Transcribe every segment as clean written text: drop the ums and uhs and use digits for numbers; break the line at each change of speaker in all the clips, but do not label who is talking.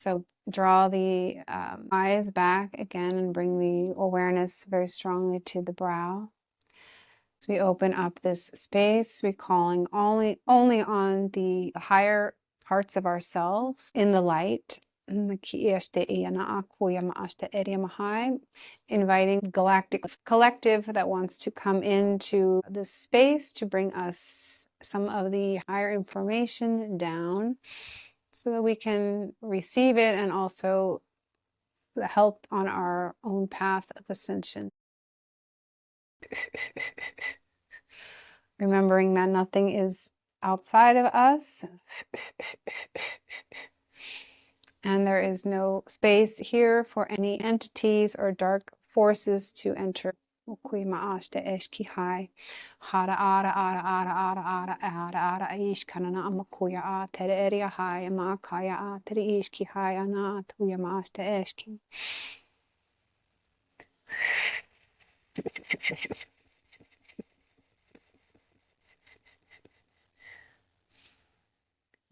So draw the eyes back again and bring the awareness very strongly to the brow. As we open up this space, recalling only on the higher parts of ourselves in the light. Inviting galactic collective that wants to come into this space to bring us some of the higher information down so that we can receive it and also help on our own path of ascension. Remembering that nothing is outside of us. And there is no space here for any entities or dark forces to enter.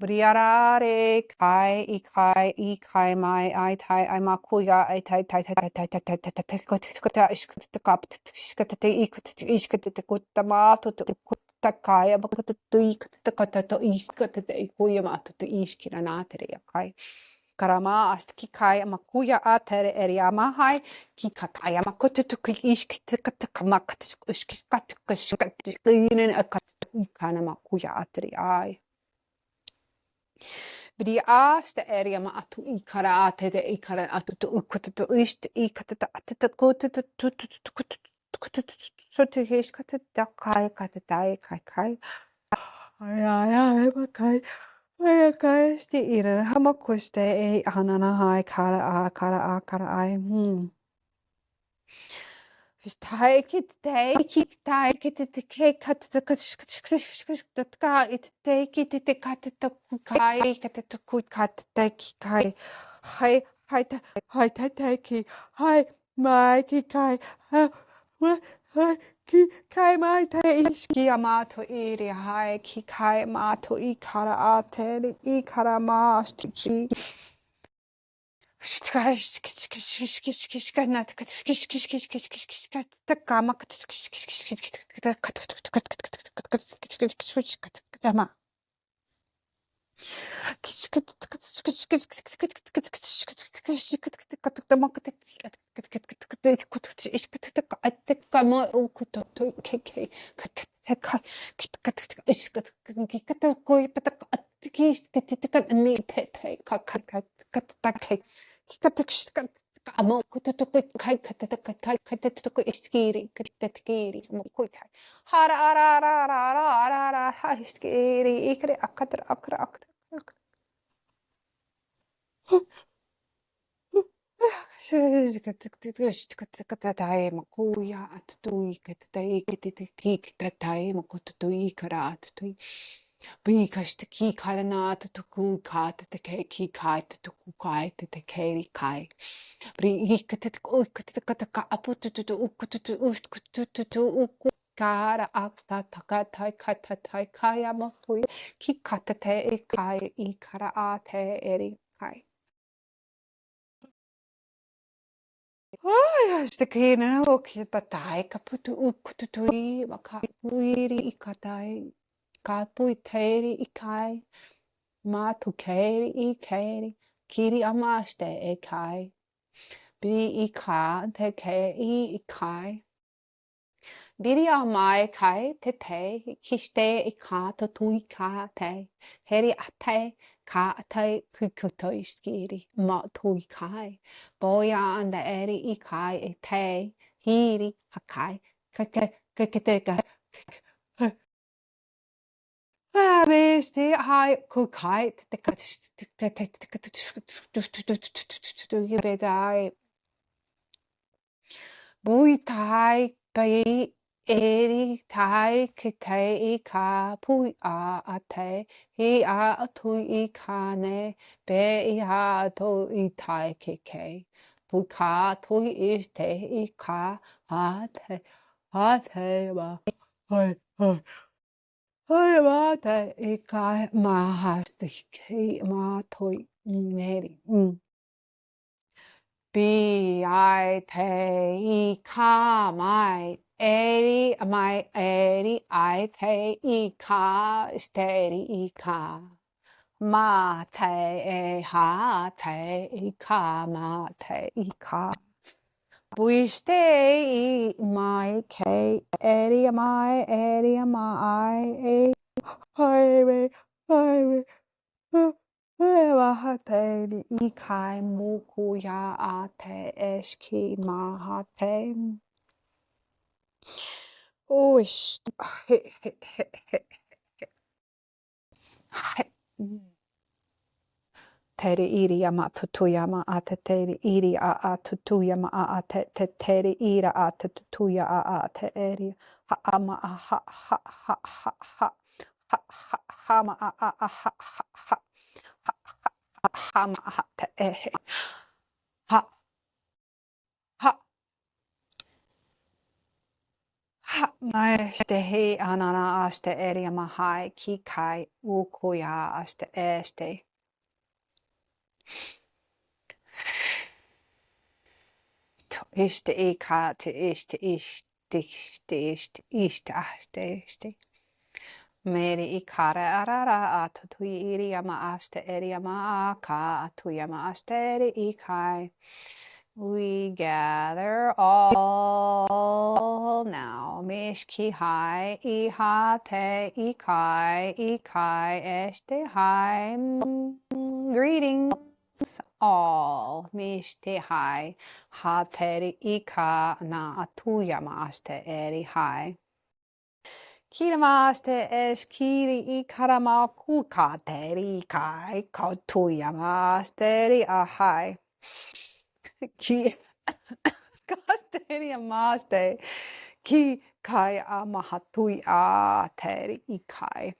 Briarare kai ikai mai I tai I makuya I tai tai tai tai tai tai tai tai tai kota iskata kap iskata te ikata iskata te kota ma to kota kai bakata to ikata kota to iskata te kuya ma to iskira na tere kai karama ast ki kai makuya a tere area mahai ki kakai makoto to iskata kata kamakata iskata kata inen akata kana makuya atri ai Bri asta area ma atu I kara te te I kara atu tu ukutu tu ist I kata ta atu ta kutu tu tu tu tu kutu kutu so tu hish kata ta kai kata tai kai kai ai ai ai ma kai ai kai sti ira hama kuste e hanana hai kara a kara ai Take it, take it, take it, cut the cut it, take it, the cut the kai, cut the good cut, take kai, hi, hi, hi, take it, hi, my kai, hi, kai, my iski amato iri, hi, kai, mato ikara ate, ikara maski. Amo kututuku kai katata kai katatuku iskiri katatkiri mukuikai hara ara ara ara ara ara ara ha iskiri ikre akatra akra akra Katatai makuya atui katatai kitiki katatai makutui karatui because the key karana to ku kat the key kai to ku kai the keri kai bri ikatit ukataka aput to ukutu ukutu kara akta takatai katatai kaya motui ki katate kai ikara ate eri kai Ai, asta que não, que batai kaputu ukutui maka puiri ikatai kapui teri ikai ma tukeri ikeri kiri amaste ekai bi ika te ke ikai biri amai kai te kiste ika to tui ka te heri ate ka ate kukoto iskiri ma tui kai boya anda eri ikai e te hiri hakai kakete Beste hai kukai te bedai bui tai bai eri tai kite ka pui a te hi a tu I kane be I to I tai keke pui ka tu I te I ka a te ma hai Hai mate I kai mahasti ki ma toi neri I te I ka mai eri mai eri I te I ka steri I ka ma te e ha te I ka ma te I ka Buiste I mai ke eri mai e highway highway Mahateni ikai mukuya ate eski mahate. Uish. Tere iri ama tutuyama ate tere iri a tutuyama a te te tere ira a te tutuya a te eri ha ama a ha ha ha ha ha ha ha ha ma a ha ha ha ha ma a te ehe ha ha ha mai ste he anana aste eri ama hai ki kai ukuya aste este Este eka te este este. Meri ikara arara atutui iri ama aste eri ama aka atuyama aste eri ikai. We gather all now. Mishki hai iha te ikai este hai. Greetings all. Mishte hai. Ha teri ika na atuyama aste eri hai. Kiramaste es kiri ikarama kukateri kai kotuyamaste ahai. Ki kasteri amaste ki kai amahatui a teri ikai.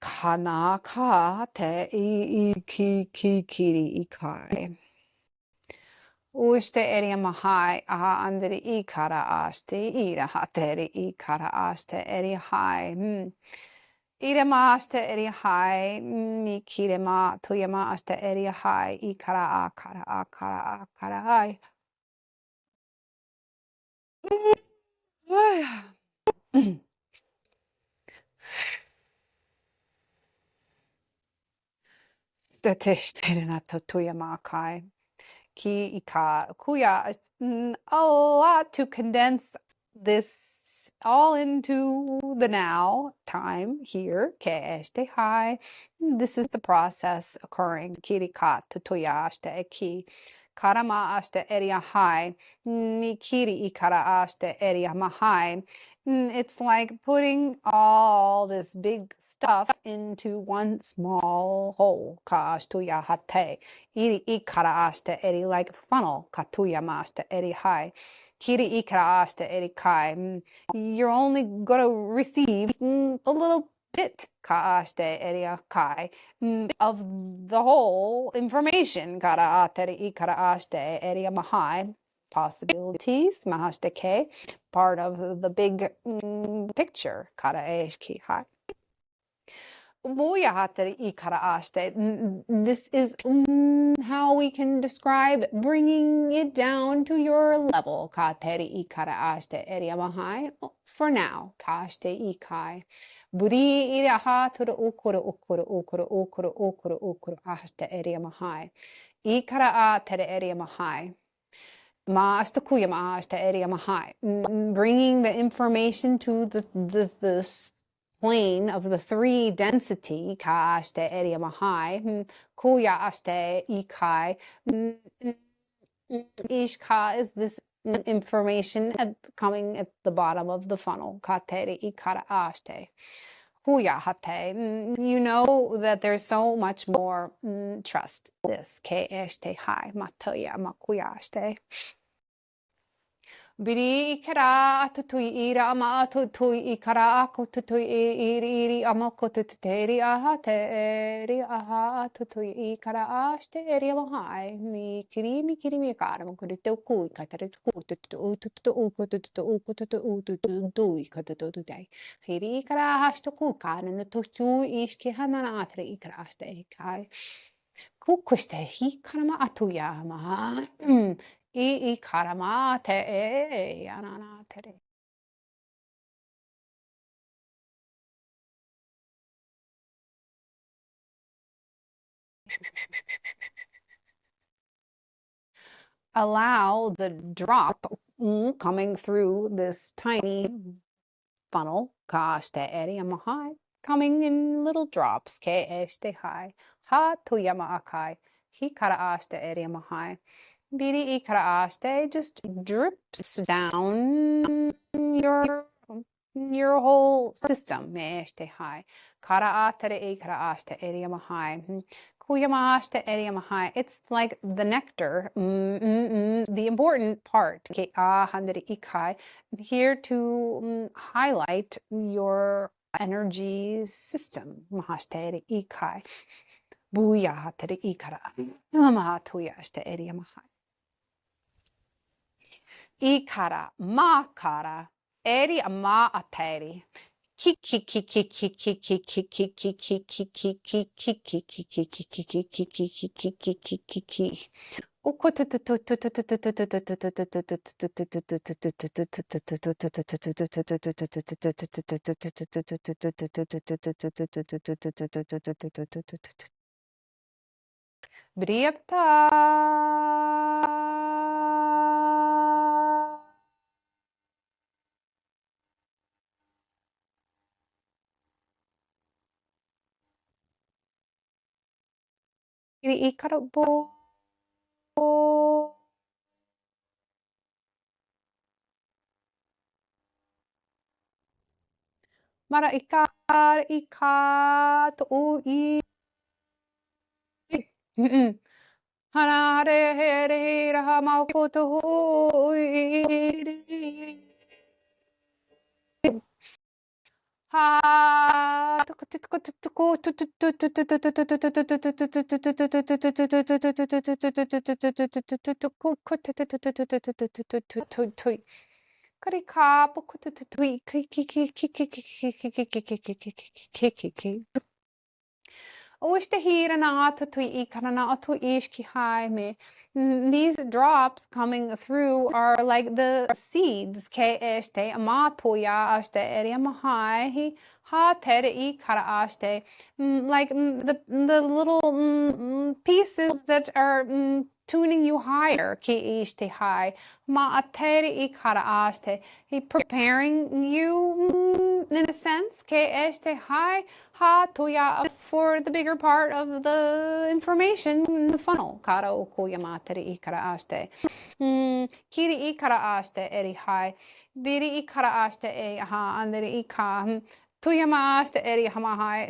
Kanaka te I ki kiri ikai. Uiste eri mahai aha andri ikara aste ira hateri ikara aste eri hai. Ira ma aste eri hai mi kire ma tuyama aste eri hai ikara akara hai. Teteshterina tuyama kai. Ki ika kuya. It's a lot to condense this all into the now time here. Ke este hai. This is the process occurring. Kirika tutuya aste ki. Karama aste eria hai. Mi kiri ikara aste eria mahai. It's like putting all this big stuff into one small hole. Ka astuya hate. Iri ikara aste eri like funnel. Katuya maste eri hai. Kiri ikara aste eri kai. You're only gonna receive a little bit ka aste eri kai of the whole information. Kara ateri ikara aste eri mahai. Possibilities, mahasteke, part of the big picture. Kara eski hai. This is how we can describe bringing it down to your level. For now, Buri iraha to the okoro aste area mahai. Ikara a tere area mahai. Ma asta kuya ma asta area mahai. Bringing the information to the plane of the three density ka aste area mahai kuya aste ikai ishka is this information coming at the bottom of the funnel ka tere ikara aste kuya hate. You know that there's so much more trust this ke este hai matoya makuya aste. Biri ikara atutui ira ama atutui ikara akotutui iri ama kotuteri aha te eri aha atutui ikara aste eri mahai mi kiri mi kara mo kutu ku katare ku tu dai hiri ikara hasto ku kana no tu iski hanana atre ikara aste kai Kukushte hi karama atuyama. I karama te anana tere. Allow the drop coming through this tiny funnel, kashte eri amahai, coming in little drops, ke este hai, ha tuyama akai, hi kara ashte eri amahai. Biri ikara ashte just drips down your whole system. Me este hai. Kara atere ikara ashte eri amahai. It's like the nectar, the important part. Here to highlight your energy system. Ikara, makara, eri ama ateri. Kiki kiki kiki kiki kiki kiki kiki kiki kiki kiki kiki kiki. Briapta. Ikarabo. Mara ikat o i. Hanare here hamakoto ha these drops coming through are like the seeds. Like the little pieces that are tuning you higher. Preparing you in a sense. For the bigger part of the information in the funnel. Kiri ikara aste eri hai. Biri ikara aste e ha andere ika. Tuyamaste eri hamahai.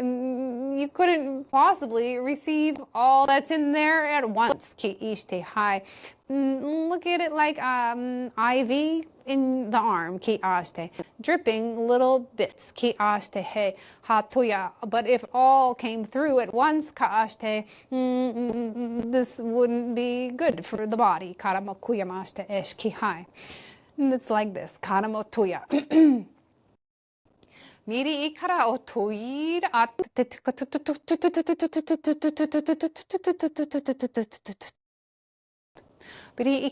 You couldn't possibly receive all that's in there at once. Ki ishte hai. Look at it like IV in the arm, ki aste, dripping little bits, ki aste he hatuya. But if all came through at once, ka aste, this wouldn't be good for the body. Karamakuyamaste esh ki hai. It's like this, karamotuya. Miri ikara otoir at we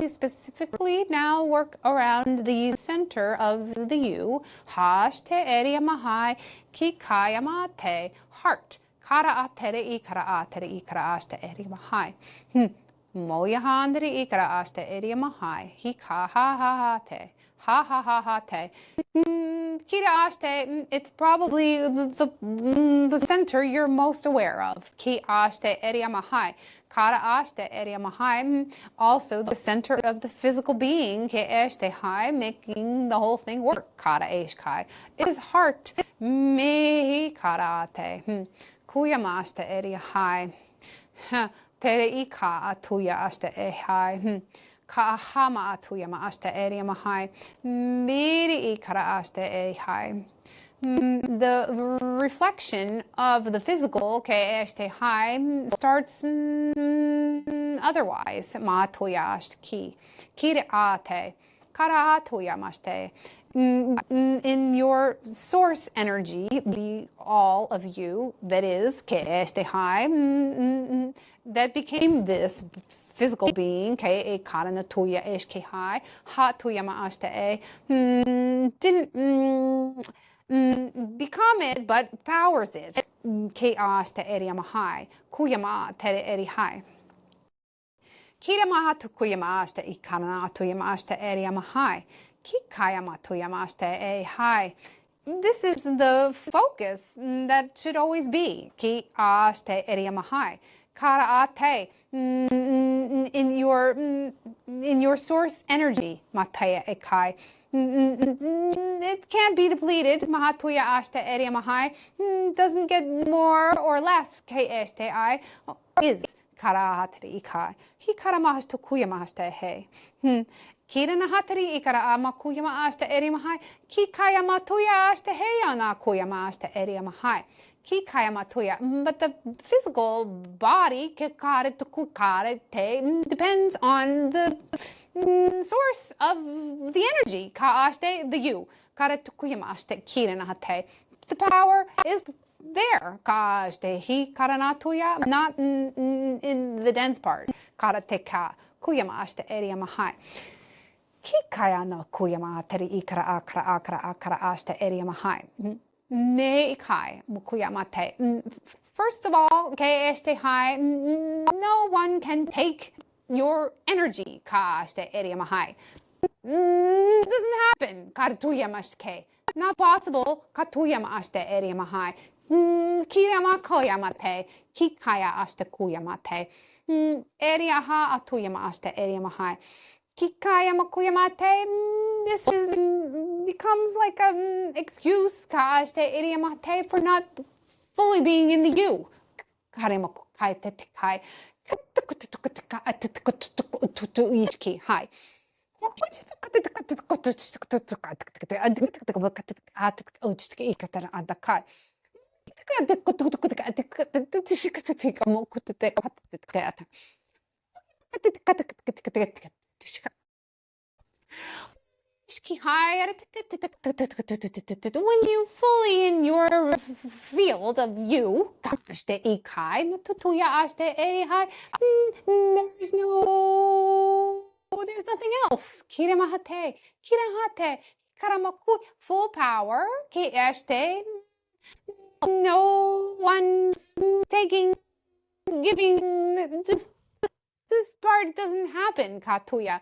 specifically now work around the center of the U. Hashte eriamahai kikayamate heart. Kara atere ikara atere ikara ashte eriamahai. Moya handri ikara ashte eriamahai. Hika ha ha ha te. Ha ha ha ha te. Kira ashte, it's probably the center you're most aware of. Ki ashte eriamahai. Kara ashte eriamahai. Also the center of the physical being. Ke eshte hai, making the whole thing work. Kara eshkai. Is heart. Mehi karate. Kuyamashte eriahai. Tere ika atuya ashte ehai. Kahama atuyama ashte eriamahai. Miri ikara ashte ehai. The reflection of the physical starts otherwise. Ma tuyash ki. Kire ate. Kara toyamashite. In your source energy, be all of you, that is, that became this physical being, karana tuya eshkehai, ha tuyama ashte, didn't become it, but powers it. Ke ashte eriamahai, kuyama tere erihai. Kiramaha tukuyamashte ikarana tuyamashte eriamahai. Kikayama tuyamashte e hai. This is the focus that should always be. Ki ashte eriamahai. Kara ate in your source energy. Mataya ekai. It can't be depleted. Mahatuya ashte eriamahai. Doesn't get more or less. Ke este I is. Kara hatari ikai. Hi kara mahas to kuyamashte he. Kira na hatari ikara ama kuyama ashte erimahai. Ki kaya matuya ashte heyana kuyama ashte erimahai. Ki kaya matuya. But the physical body kikare to kukare te depends on the source of the energy. Ka ashte the you. Kare to kuyama ashte kira na hate. The power is there. Ka ashte hi karanatuya. Not in the dense part. Kara te ka. Kuyama ashte erimahai. Kikaya no kuyama teri ikara akara ashte eriamahai. Ne ikai mukuyama te. First of all, ke este hai, no one can take your energy ka ashte eriamahai. Doesn't happen. Katuyamashke. Not possible. Katuyama ashte eriamahai. Kirama koyama te. Kikaya ashte kuyama te. Eriaha atuyama ashte eriamahai. Kikaya makuyamate. This becomes like an excuse kaashte iriamate for not fully being in the you. Hi. When you fully in your field of you, there's nothing else. Kirahate, karamaku, full power, no one's taking, giving, just this part doesn't happen, Katuya.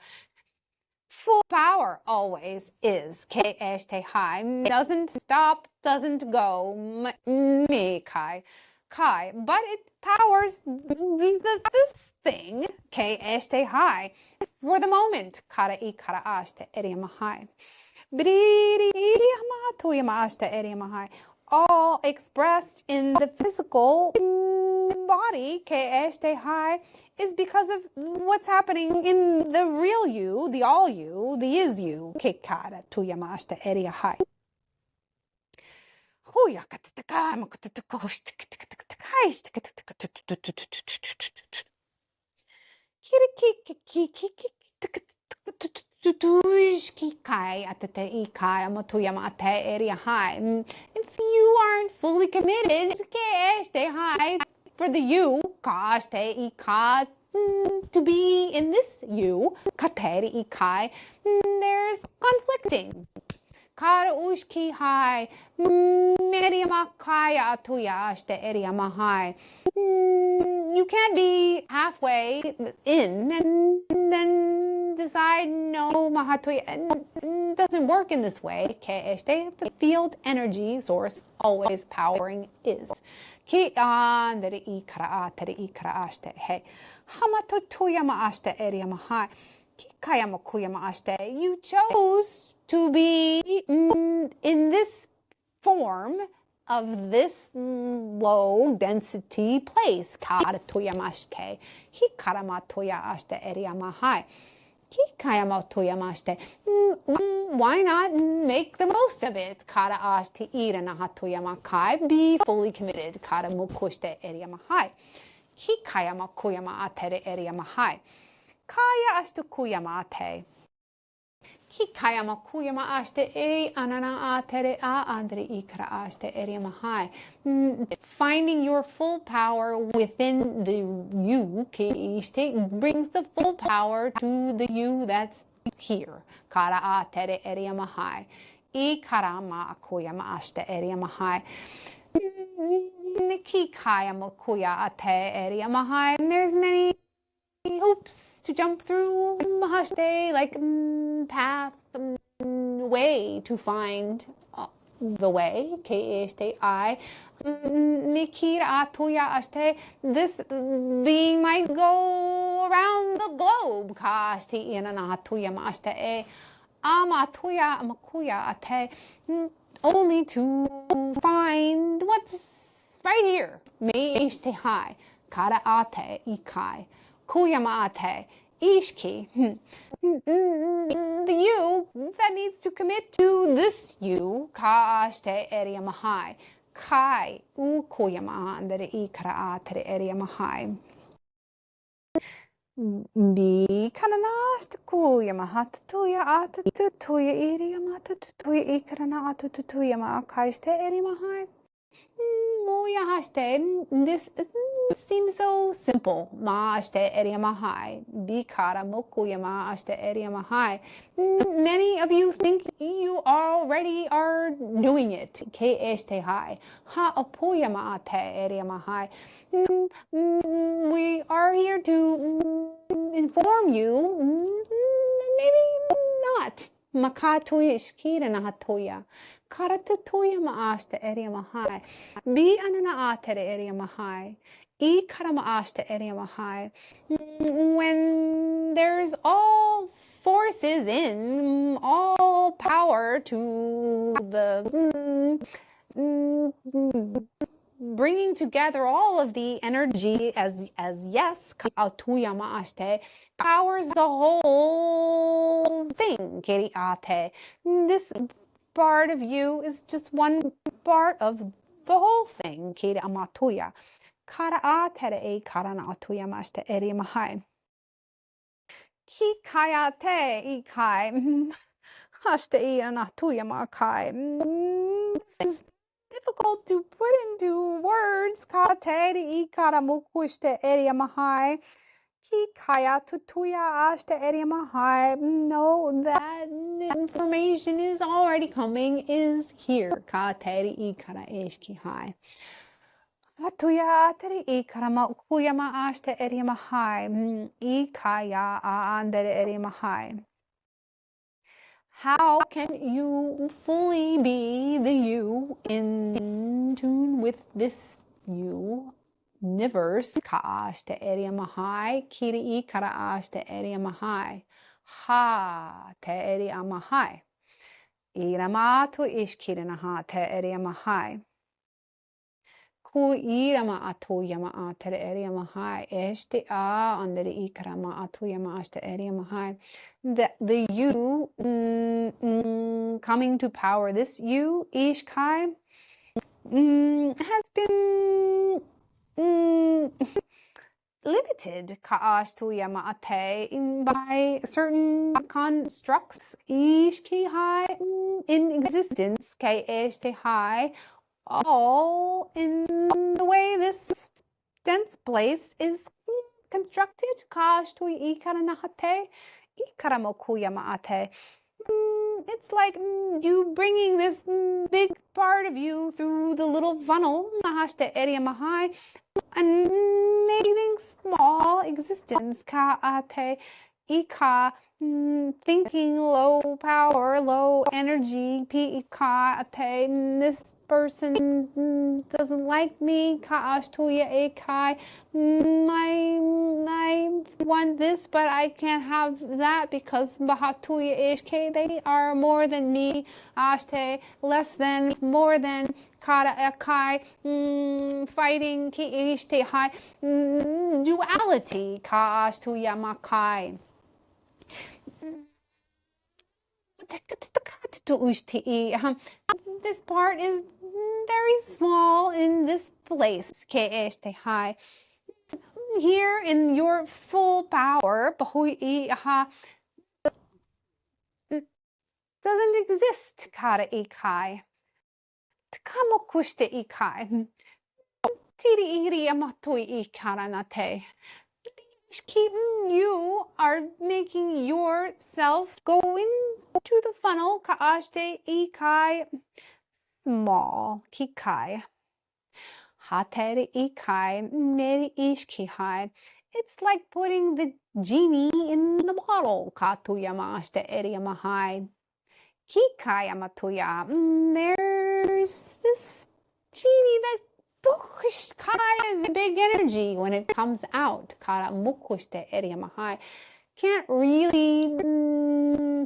Full power always is. High. Doesn't stop, doesn't go. Me kai. But it powers this thing. High. For the moment. Kara I kara ashte eriamahai. All expressed in the physical body, high, is because of what's happening in the real you, the all you, the is you. Kekara tuyamashta area high. If you aren't fully committed, stay high for the you, to be in this you, there's conflicting. Kara ushki hai, meriamakaya atuyashte eriamahai. You can't be halfway in and then decide no mahatuya. It doesn't work in this way. The field energy source always powering is. Ki an deri ikra teri ikra ashte he. Hamatutuyama ashte eriamahai. Ki kayama kuyama ashte. You chose to be in this form of this low density place. Karatuyamashte. Hi karamatoya ashte eriamahai. Ki kayamatoyamashte. Why not make the most of it? Kara ashte iranahatoyamakai. Be fully committed. Kara mukushte eriamahai. Ki kayamakoyama atere eriamahai. Kaya ashtukuyamate. Ki kaya makuya maashte e anana a tere a andre ikra ashte ere mahai. Finding your full power within the you brings the full power to the you that's here. Kara a tere ere mahai. I kara ma akuya maashte ere mahai. Ki kaya makuya ate ere mahai. There's many hoops to jump through, mahashte, like path, way to find the way. I. Mikira atuya ashte. This being might go around the globe. Kashti inanatuya mashte e. Amatuya makuya ate. Only to find what's right here. Me ishte hai. Kara ate ikai. Kuyamate, Ishki, the you that needs to commit to this you, Kaashte Eria Mahai, Kai, U Kuyama, andere Ikra Atre Eria Mahai. Bi kananast kuyama hatuya atatuya iria matatuya ikrana atatuya ma akaiste eri mahai. This seems so simple. Ma'ashte eria mahai. Bikara mokuya ma'ashte eria mahai. Many of you think you already are doing it. Ke este hai. Ha apuya ma'ate eria mahai. We are here to inform you, maybe not. Makatuya ishkira na hatuya. Karatutuya maashta area mahai. Be anana atere area mahai. I karamaashta area mahai. When there's all forces in, all power to the bringing together all of the energy as yes, powers the whole thing. This part of you is just one part of the whole thing. Ki kayate ikai. Hashte anatuya makai. This is difficult to put into words. Kateri ikaramukushte area mahai. Ki kaya tutuya ashte area mahai. No, that information is already coming, is here. Kateri ikara eshki hai. Atuya teri ikarama kuyama ashte area mahai. Ikaya andere area mahai. How can you fully be the you in tune with this you? Universe kaashte area mahai, kiri karaashte area mahai, ha te area mahai. Iramatu ishkirinaha te area mahai. Ku irama atu yama ate area mahai. Este a andere ikarama atu yama ashte area mahai. The you coming to power, this you, Ishkai, has been limited by certain constructs in existence, all in the way this dense place is constructed. It's like you bringing this big part of you through the little funnel, and making small existence, thinking low power, low energy, this person doesn't like me, I want this, but I can't have that because they are more than me, less than, more than, fighting duality, this part is very small in this place. Here in your full power, doesn't exist, kara ikai. Tkamo kushte ikai. Tiri iri amatui ikara nate. You are making yourself go into the funnel. Ka'ashte ikai. Small. Kikai. Hatere ikai. Meri ishkihai. It's like putting the genie in the bottle. Katuyamashte eriamahai. Kikai amatuya. There's this genie that Kai is big energy when it comes out. Kara mukushte eriamahai. Can't really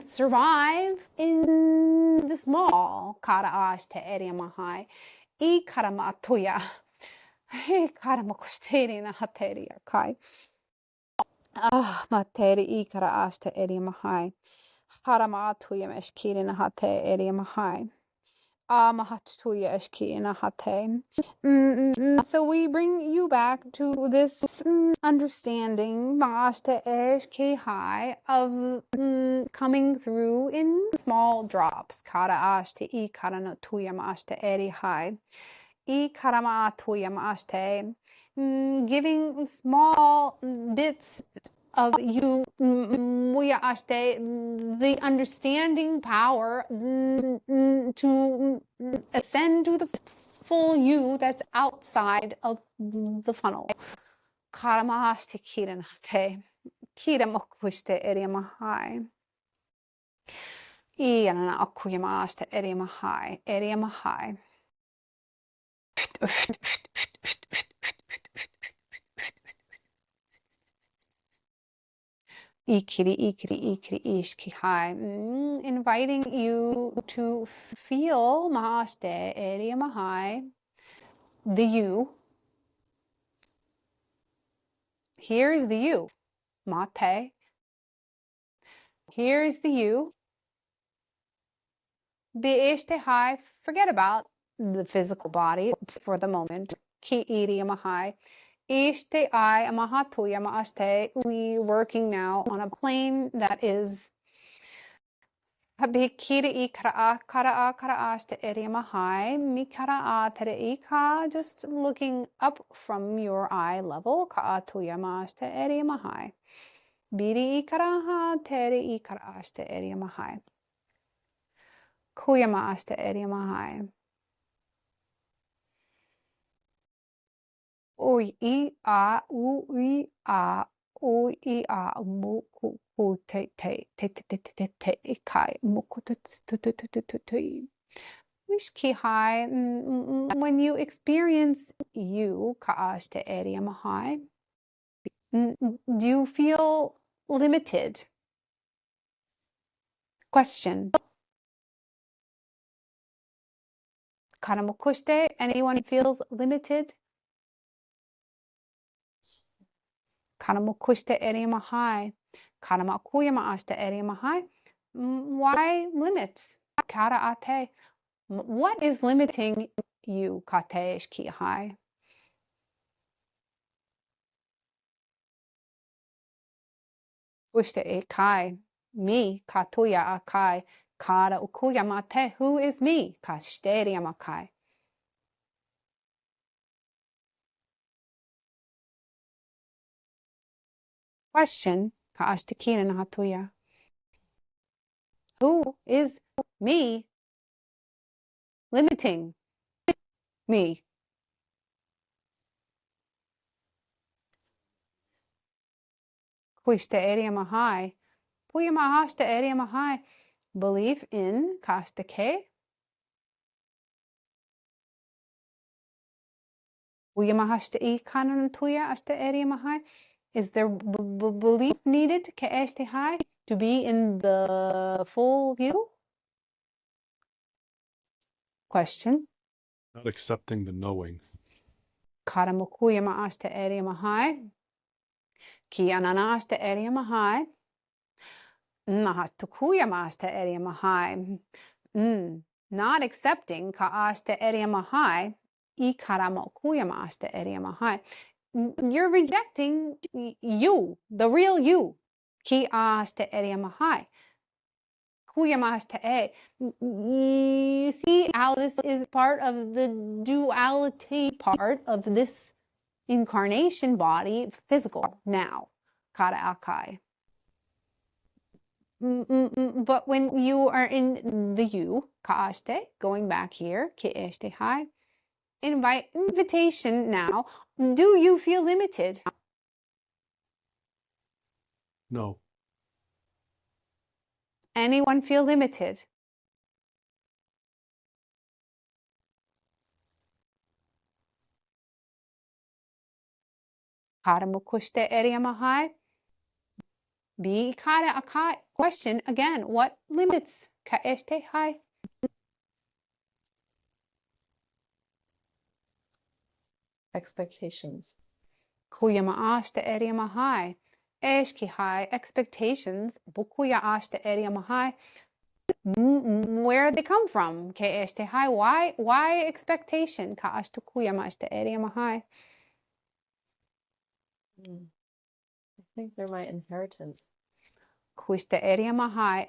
survive in the small. Kara ashte eriamahai. I karamatuya. Hey, karamukushte na hateria kai. Ah, materi I kara ashte eriamahai. Karamatuya meshkiri na hate eriamahai. So we bring you back to this understanding of coming through in small drops. Giving small bits of you, the understanding power to ascend to the full you that's outside of the funnel. Karamashte kiranate. Kiramokushte eriamahai. Iana akuyamashte eriamahai. Eriamahai. Inviting you to feel Mahashte Eriya Mahai, the you. Here's the you. Mate. Here's the you. Be'eshte Hai. Forget about the physical body for the moment. Ki Eriya Mahai. Ishte I amahatuya ma'ashte. We working now on a plane that is habikiri ikraa karaa karaashte eriamahai mikaraa tereika, just looking up from your eye level. Kaatuya ma'ashte eriamahai. Biri ikaraha tere ikaraashte eriamahai. Kuya ma'ashte eriamahai. Ui a ui a ui a mu ku ku te te te te te te te te kai mu ku te te te te te te te. Wishki hai. When you experience you kaashte eriamahai, do you feel limited? Question. Karamukushte, anyone feels limited? Karamukushte eriamahai. Karamakuya ma'ashte eriamahai. Why limits? Kara ate. What is limiting you, katesh ki hai? Ushte e kai. Me, katuya akai. Kara ukuya mate. Who is me? Kashteria makai. Question. Kaashtikina nahatuya. Who is me limiting me? Kuishte eria mahai. Puya mahashte eria mahai. Belief in kashtake. Puya mahashte e kanan tuya ashte eria mahai. Is there belief needed ke'eshte hai to be in the full view? Question.
Not accepting the knowing.
Karamukuya ma'ashte eria mahai. Ki ananashte eria mahai. Nahatukuya ma'ashte eria mahai. Not accepting ka'ashte eria mahai. I karamukuya ma'ashte eria mahai. You're rejecting you, the real you. Ki ashte eria mahai. You see how this is part of the duality part of this incarnation body, physical now. Kara akai. But when you are in the you, ka'ashte, going back here, ke'eshte hai, invitation now, do you feel limited?
No.
Anyone feel limited? Karamukushte eriamahai. Be kara akai. Question again, what limits? Ka'eshte hai.
Expectations.
Kuyama ashte eriamahai. Eshki hai. Expectations. Bukuya ashte eriamahai. Where they come from? Ka'eshte hai. Why expectation? Ka'ashtu kuyama ashte eriamahai.
I think they're my inheritance.
Kushte eriamahai,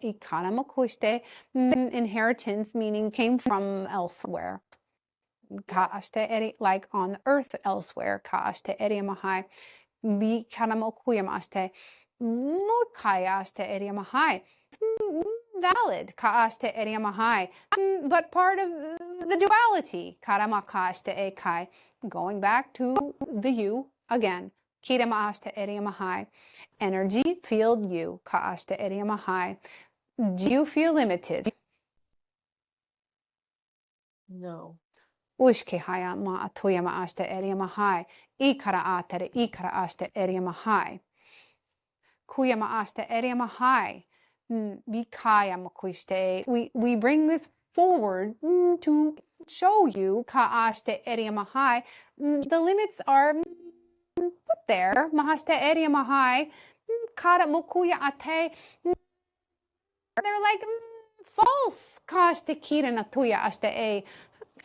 ikarama kushte, inheritance meaning came from elsewhere. Ka'ashte eri, like on the earth elsewhere. Ka'ashte eriamahai, bi karama kuyamaste, mukayashte eriamahai. Valid. Ka'ashte eriamahai, but part of the duality. Karamakashte ekai. Going back to the you again. Kiramashte eriamahai. Energy, field, you. Ka'ashte eriamahai. Do you feel limited?
No.
Ushke haya ma atoyama ashte eriamahai. Ikara atere ikara ashte eriamahai. Kuyama ashte eriamahai. We bring this forward to show you ka'ashte eriamahai. The limits are put there. Mahashte eriamahai. Kara mukuya ate. They're like false. Kashte kira natuya ashte e.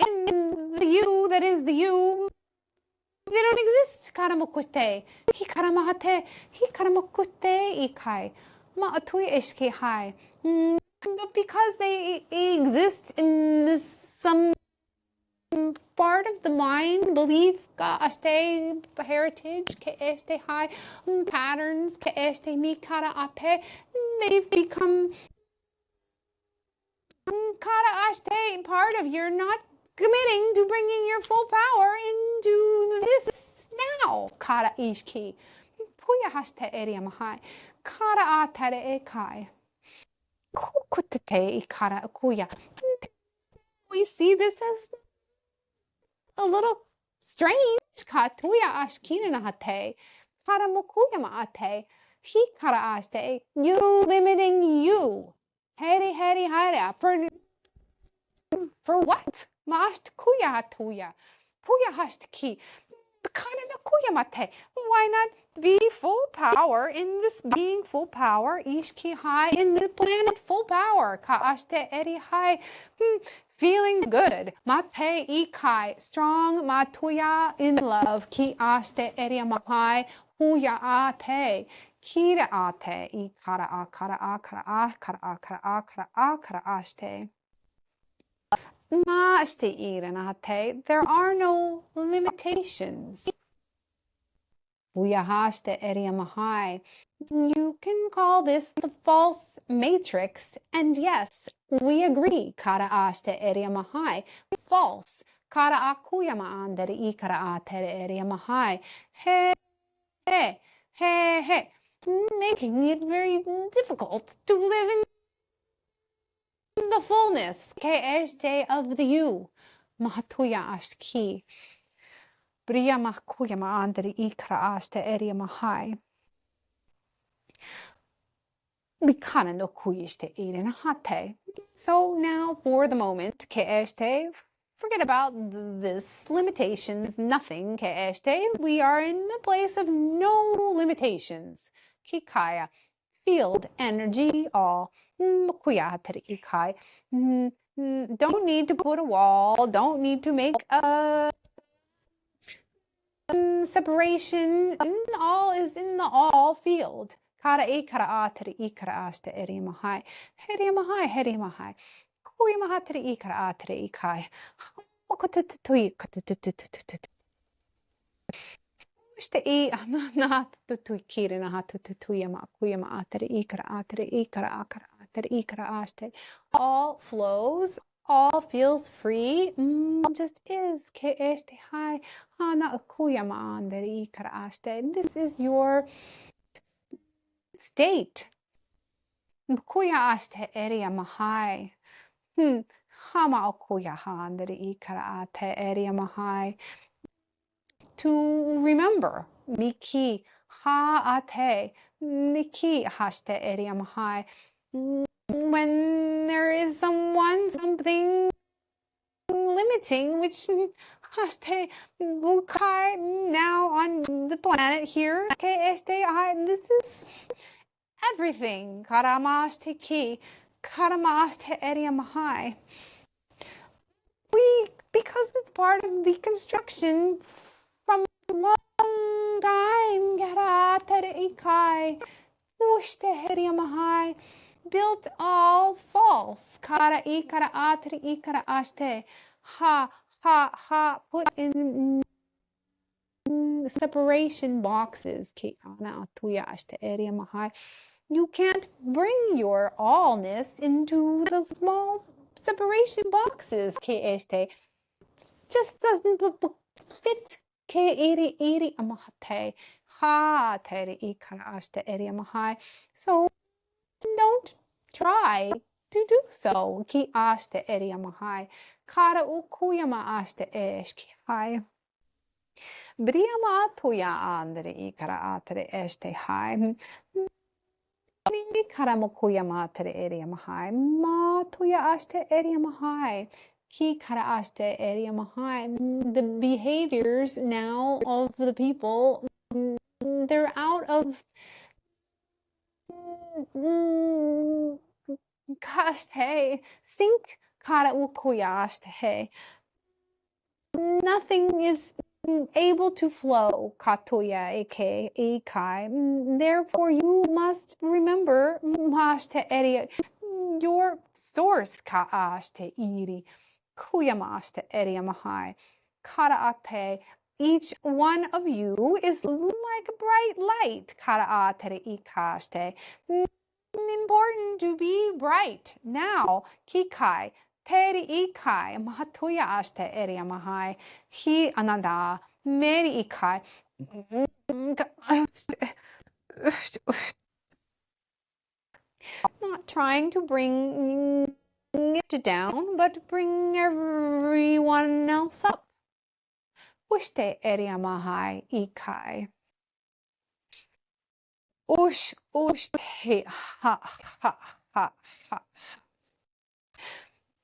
In the you that is the you, they don't exist. Karamukute. He karamahate. He karamukute ikai. Ma'atui eshke hai. But because they exist in some part of the mind, belief, ka'ashte, heritage, ke'eshte hai, patterns, ke'eshte mi karaate, they've become karaashte, part of you're not committing to bringing your full power into this now. Kara ishki. Puya hashte eriamahai. Kara atare ekai. Kukutate ikara kuya. We see this as a little strange. Katuya ashkina nahate. Kara mukuya maate. He kara ashte. You limiting you. Heri hara. For what? Masht kuya hatuya. Puya hashtki. Why not be full power in this being full power? Ishki hai in the planet full power. Ka'ashte eri hai. Feeling good. Mate ikai. Strong matuya in love. Ki ashte eri mahai. Huya ate. Kira ate. Ikara akara akara akara akara akara akara ashte. There are no limitations. You can call this the false matrix, and yes, we agree. False. Making it very difficult to live in the fullness of the you. Mahatuya ashki. Bria makuya maandri ikra ashte eria mahai. Bikana no kuyiste irin hate. So now for the moment, forget about this limitations, nothing we are in the place of no limitations. Kikaya, field, energy, all. Don't need to put a wall, don't need to make a separation. All is in the all field. Kara I kara a tere I kara aste eri mahai. Heri mahai, heri mahai. Kui maha tere I kara a tere I kai. Okotutui, kotututututut. Uste I na tutui kire na tutui ma kuya ma a tere I kara a kara a tere I kara aste. All flows. All feels free, just is. Ke este hai, hana akuya ma andere I kara aste. This is your state. Kuya aste area mahai. Hama okuya ha andere I kara ate area mahai. To remember, miki ha ate, miki haste area mahai. When there is something limiting, which haste bukai now on the planet here, this is everything. Karamaste ki, karamaste area mahai. Because it's part of the construction from a long time, ikai, mahai, built all false. Kara ikara atri ikara aste. Ha, put in separation boxes. Ki ana tuya aste area mahai. You can't bring your allness into the small separation boxes. Ke este just doesn't fit. Ke iri amahate. Ha tere ikara aste area mahai. So don't try to do so. Ki aste area mahai. Kara ukuyama aste esh hai. Briama tuya andre ikara atre este hai. Miri karamokuya matere area mahai. Ma tuya aste area mahai. Ki kara aste area mahai. The behaviors now of the people, they're out of kaste sink kara ukuya aste. Nothing is able to flow, katoya eke ikai. Therefore, you must remember mashte eri, your source kaaste iri, kuyamaste eri mahai, karaate. Each one of you is like a bright light, karaate ikaste. Important to be bright now, kikai. Teri ikai mahatuya aste area mahai. Hi ananda meri ikai. Not trying to bring it down, but bring everyone else up. Ushte area mahai ikai. Ushte ha.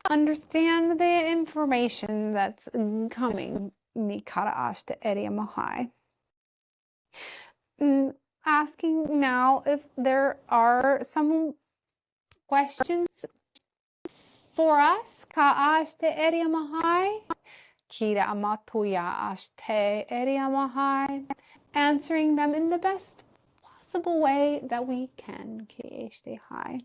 Understand the information that's coming. Mikara ashte area mahai. Asking now if there are some questions for us. Ka ashte area mahai. Kira amatuya ashte area mahai. Answering them in the best possible way that we can. Ki ashte hai.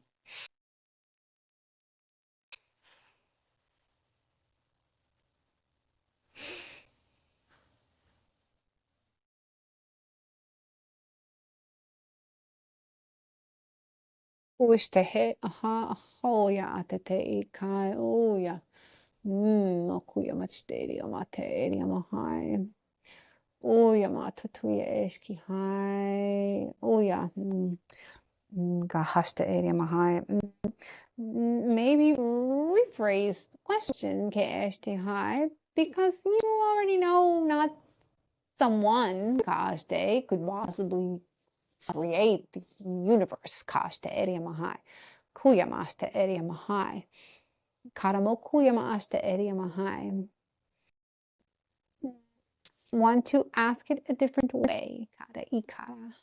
Uishte hoya atete ikai uya. Okuya machderia materia mahai. Uya matutuya eski hai. Uya. Gahashta area mahai. Maybe rephrase the question ke eshti hai, because you already know not someone kashte could possibly create the universe. Kashte area mahai. Kuyamaste area mahai. Karamo kuyamaste area mahai. Want to ask it a different way. Kara ikara.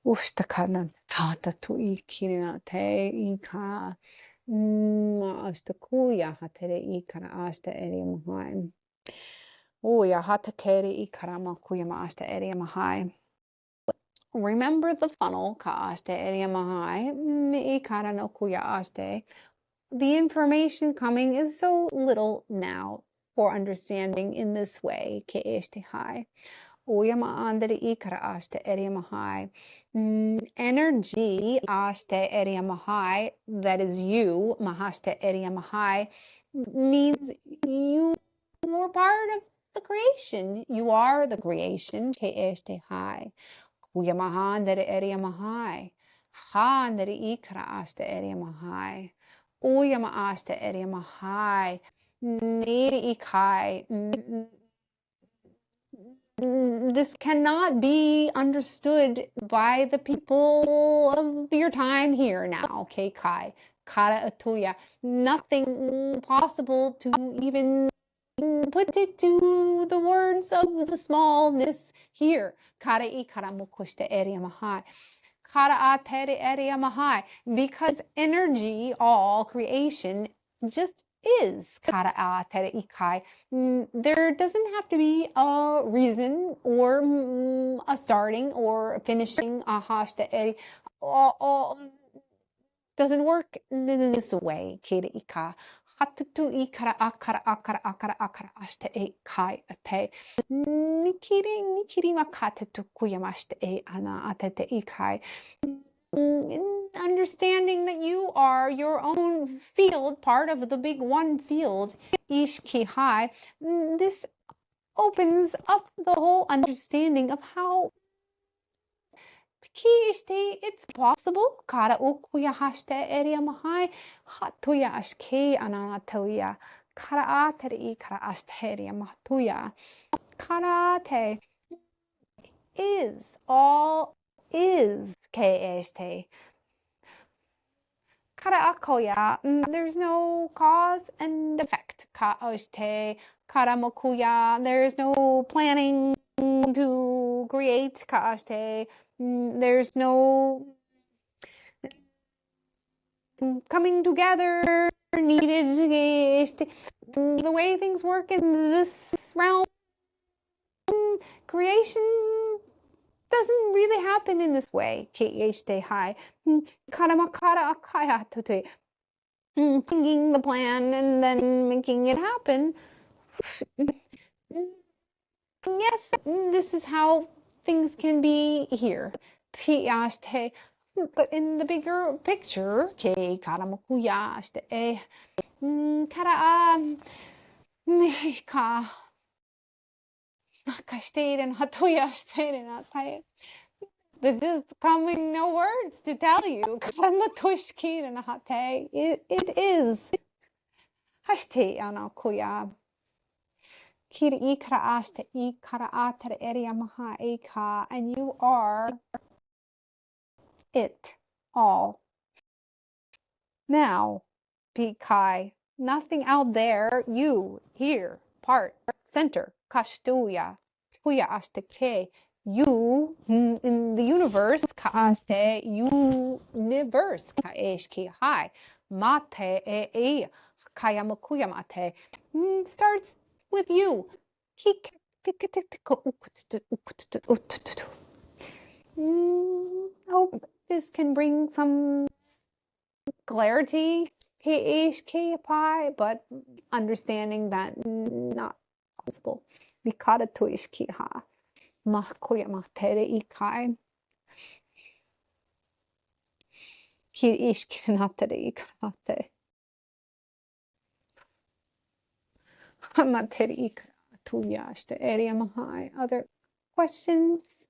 Ushtakana tata tu I kirina te I ka ma asta kuya hatere I kara asta ere mahai. Uya hata kere I karama kuya ma asta ere mahai. Remember the funnel ka aste ere mahai me I kara no kuya aste. The information coming is so little now for understanding in this way ke este hai. Uya maandere I kara aste ere mahai. Energy aste ere mahai, that is you, mahaste ere mahai, means you were part of the creation. You are the creation. Ke este hai. Uya mahandere ere mahai. Handere I kara aste ere mahai. Uya ma aste ere mahai. Nere ikai. This cannot be understood by the people of your time here now. Okay, Kai. Kara atuya. Nothing possible to even put it to the words of the smallness here. Kara I kara mukushte ere mahai. Kara atere ere mahai. Because energy, all creation, just is kara atere ikai. There doesn't have to be a reason or a starting or finishing a hashta eri. Doesn't work in this way. Kere ika. Hatutu ikara akara akara akara akara ashta e kai ate. Nikiri makatatu kuyamashta e ana atete ikai. Understanding that you are your own field, part of the big one field, Ishkihai, this opens up the whole understanding of how it's possible. Kara ukuya hashte area mahai, hatuya ashke ananatoya, kara ateri kara ashteria matuya. Karate is all is KST. Kara akoya, there's no cause and effect. Ka oshte, kara mokuya, there's no planning to create. Ka oshte, there's no coming together needed. The way things work in this realm, creation doesn't really happen in this way. Thinking the plan and then making it happen. Yes, this is how things can be here. But in the bigger picture, there's just coming no words to tell you. It is. Hashte anakuya. Kiri ikra ashte ikara ater eria maha eka, and you are it all. Now, Pikai, nothing out there, you, here, part, center, kashtuya, kuya ashteke, you, in the universe, kaaste, universe, kaeshki, hi, mate, e, kayamakuya mate, starts with you. Hope this can bring some clarity, but understanding that not possible. Mikata tuishkiha. Mahkoya matere ikai. Ki ishkinatere ikarate. Materi ikara tuyashte area mahai. Other questions?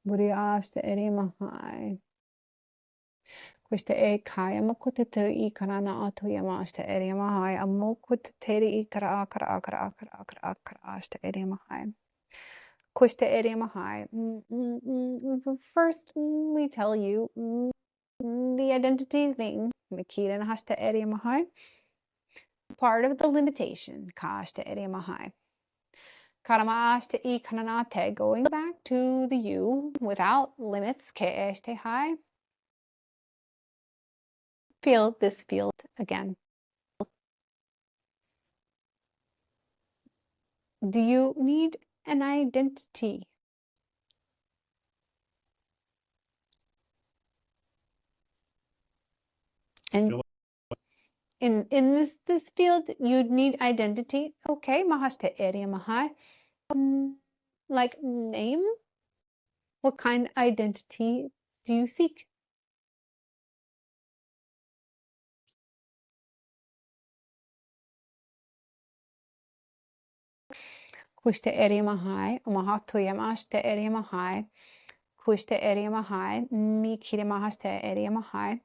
Buriashte area mahai. Queste e kai amokote I karana atu yamaste area mahai. Amokote I kara akara akara akara akara akara ashte area mahai. Queste area mahai. First, we tell you the identity thing, Mikira hasta area mahai. Part of the limitation, kashta area mahai. Karamashta I kananate, going back to the you without limits, ke este hai. Feel this field again. Do you need an identity? And
Feel
in this field, you'd need identity. Okay, mahashte area mahai. Like name? What kind of identity do you seek? Kushte area mahai, mahatoya mahashte area mahai. Kushte area mahai, mi kire mahashte area mahai.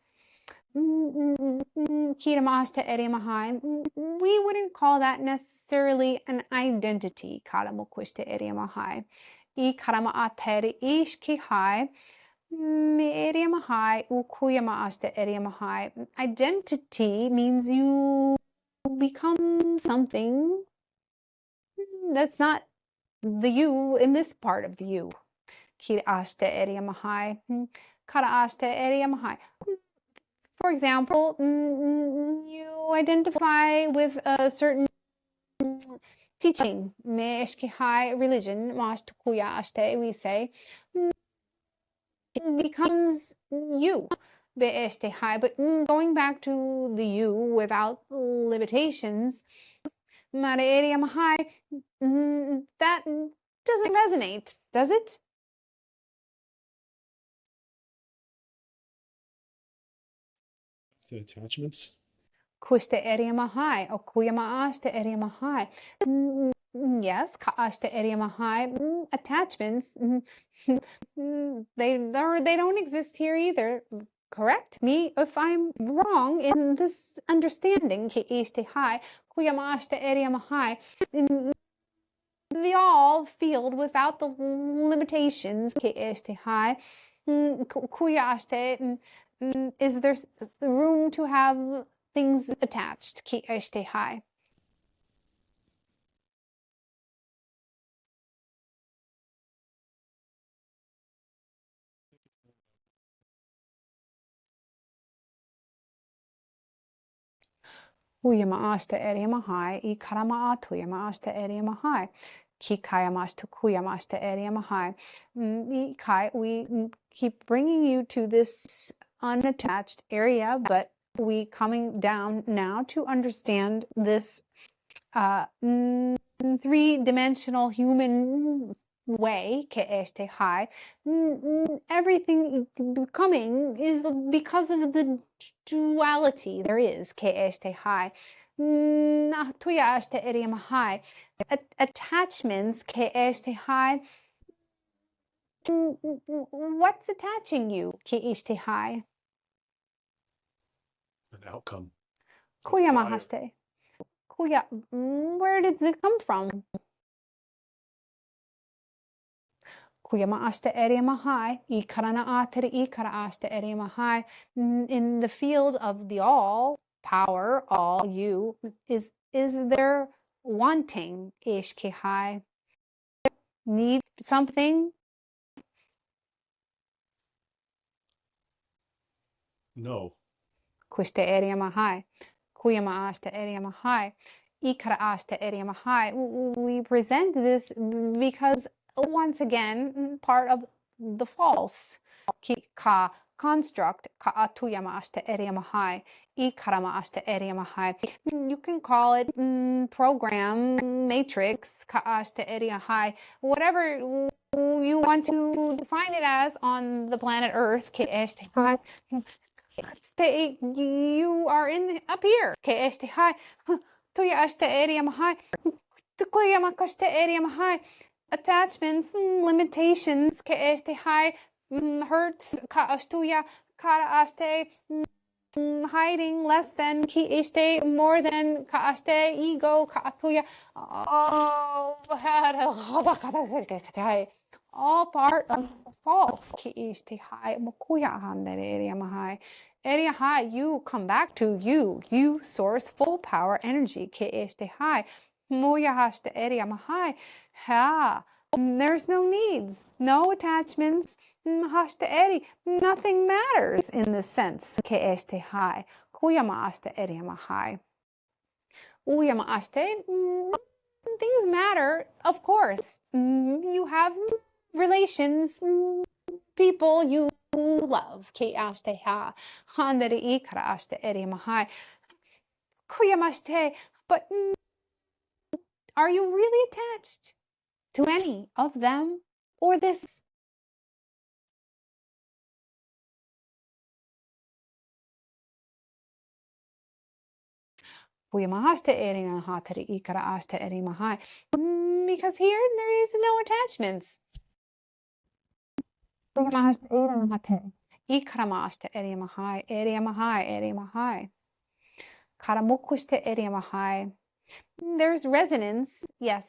Kira mahashte area mahai. We wouldn't call that necessarily an identity. Karamo kushte area mahai. I karama ateri ishki hai. Me area mahai, ukuya mahashte area mahai. Identity means you become something that's not the you in this part of the you. Kira ashte area mahai. Kara ashte area mahai. For example, you identify with a certain teaching, me eshkihai religion, mastukuya ashte, we say, it becomes you. But going back to the you without limitations, that doesn't resonate, does it?
the attachments.
Kushte area mahai, or kuyama ashte area mahai. Yes, ka ashte area mahai. Attachments, they don't exist here either. Correct me if I'm wrong in this understanding. Ke ishte hai, kuyama ashte area mahai. The all field without the limitations. Ke ishte hai, kuya ashte. Is there room to have things attached? Ki este hai. Uyama asta area mahai, I karama atuyama asta area mahai. Ki kayamastu kuyamasta area mahai. Kai, we keep bringing you to this unattached area, but we coming down now to understand this three-dimensional human way, ke este hai. Everything becoming is because of the duality there is, ke este hai. Tuya este area mahai. Attachments, ke este hai. What's attaching you, ke este hai?
An outcome.
Kuya mahaste. Kuya, where did it come from? Kuya maaste area mahai, I karana ateri I kara aste area mahai. In the field of the all, power, all, you, is there wanting, ishke hai? Need something?
No.
Kuste area mahai. Kuya maaste area mahai. I kara aste area mahai. We present this because once again, part of the false ka construct ka atuyama ashte area mahai, I karama ashte area mahai. You can call it program, matrix, ka ashte area high, whatever you want to define it as on the planet Earth. Ke este high. You are up here. Ke este high. Tuya ashte area mahai. Tuya makaste area mahai. Attachments, limitations, ke este hai, hurts, ka astuya, kara aste, hiding less than, ki este more than, ka aste, ego, ka atuya, all part of false. Ki ishte hai makuya handere area mahai. Area high, you come back to you source full power energy. Ki ishte hai muya hashte area mahai. Ha. There's no needs, no attachments. Hashte eri, nothing matters in this sense. Ke este hai, kuyama aste eri mahai. Uyama aste, things matter, of course. You have relations, people you love. Ke aste ha, handere ikara aste eri mahai. Kuyama aste, but are you really attached to any of them or this? Because here there is no attachments. There's resonance, yes,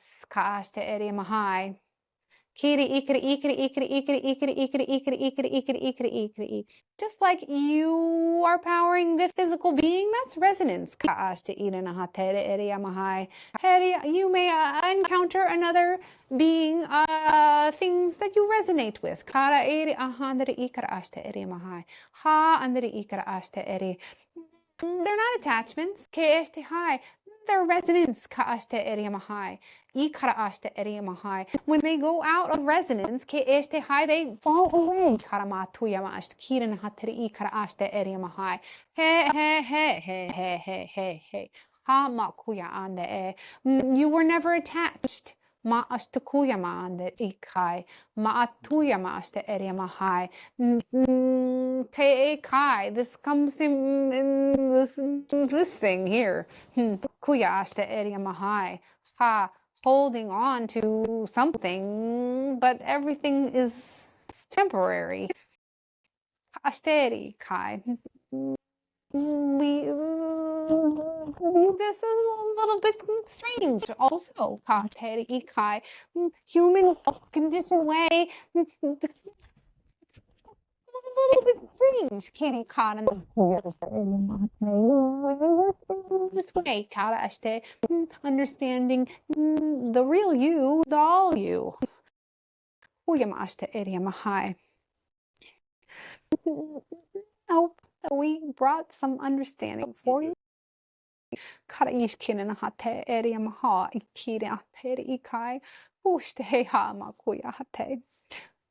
just like you are powering the physical being, that's resonance. You may encounter another being, things that you resonate with. They're not attachments. They're resonance. When they go out of resonance, they fall away. You were never attached. This comes in this thing here. Holding on to something, but everything is temporary. Asteri kai. We this is a little bit strange also. Kai. Human conditioned way. A little bit strange. Kitty caught in this way. Understanding the real you, the all you. Hope that we brought some understanding for you.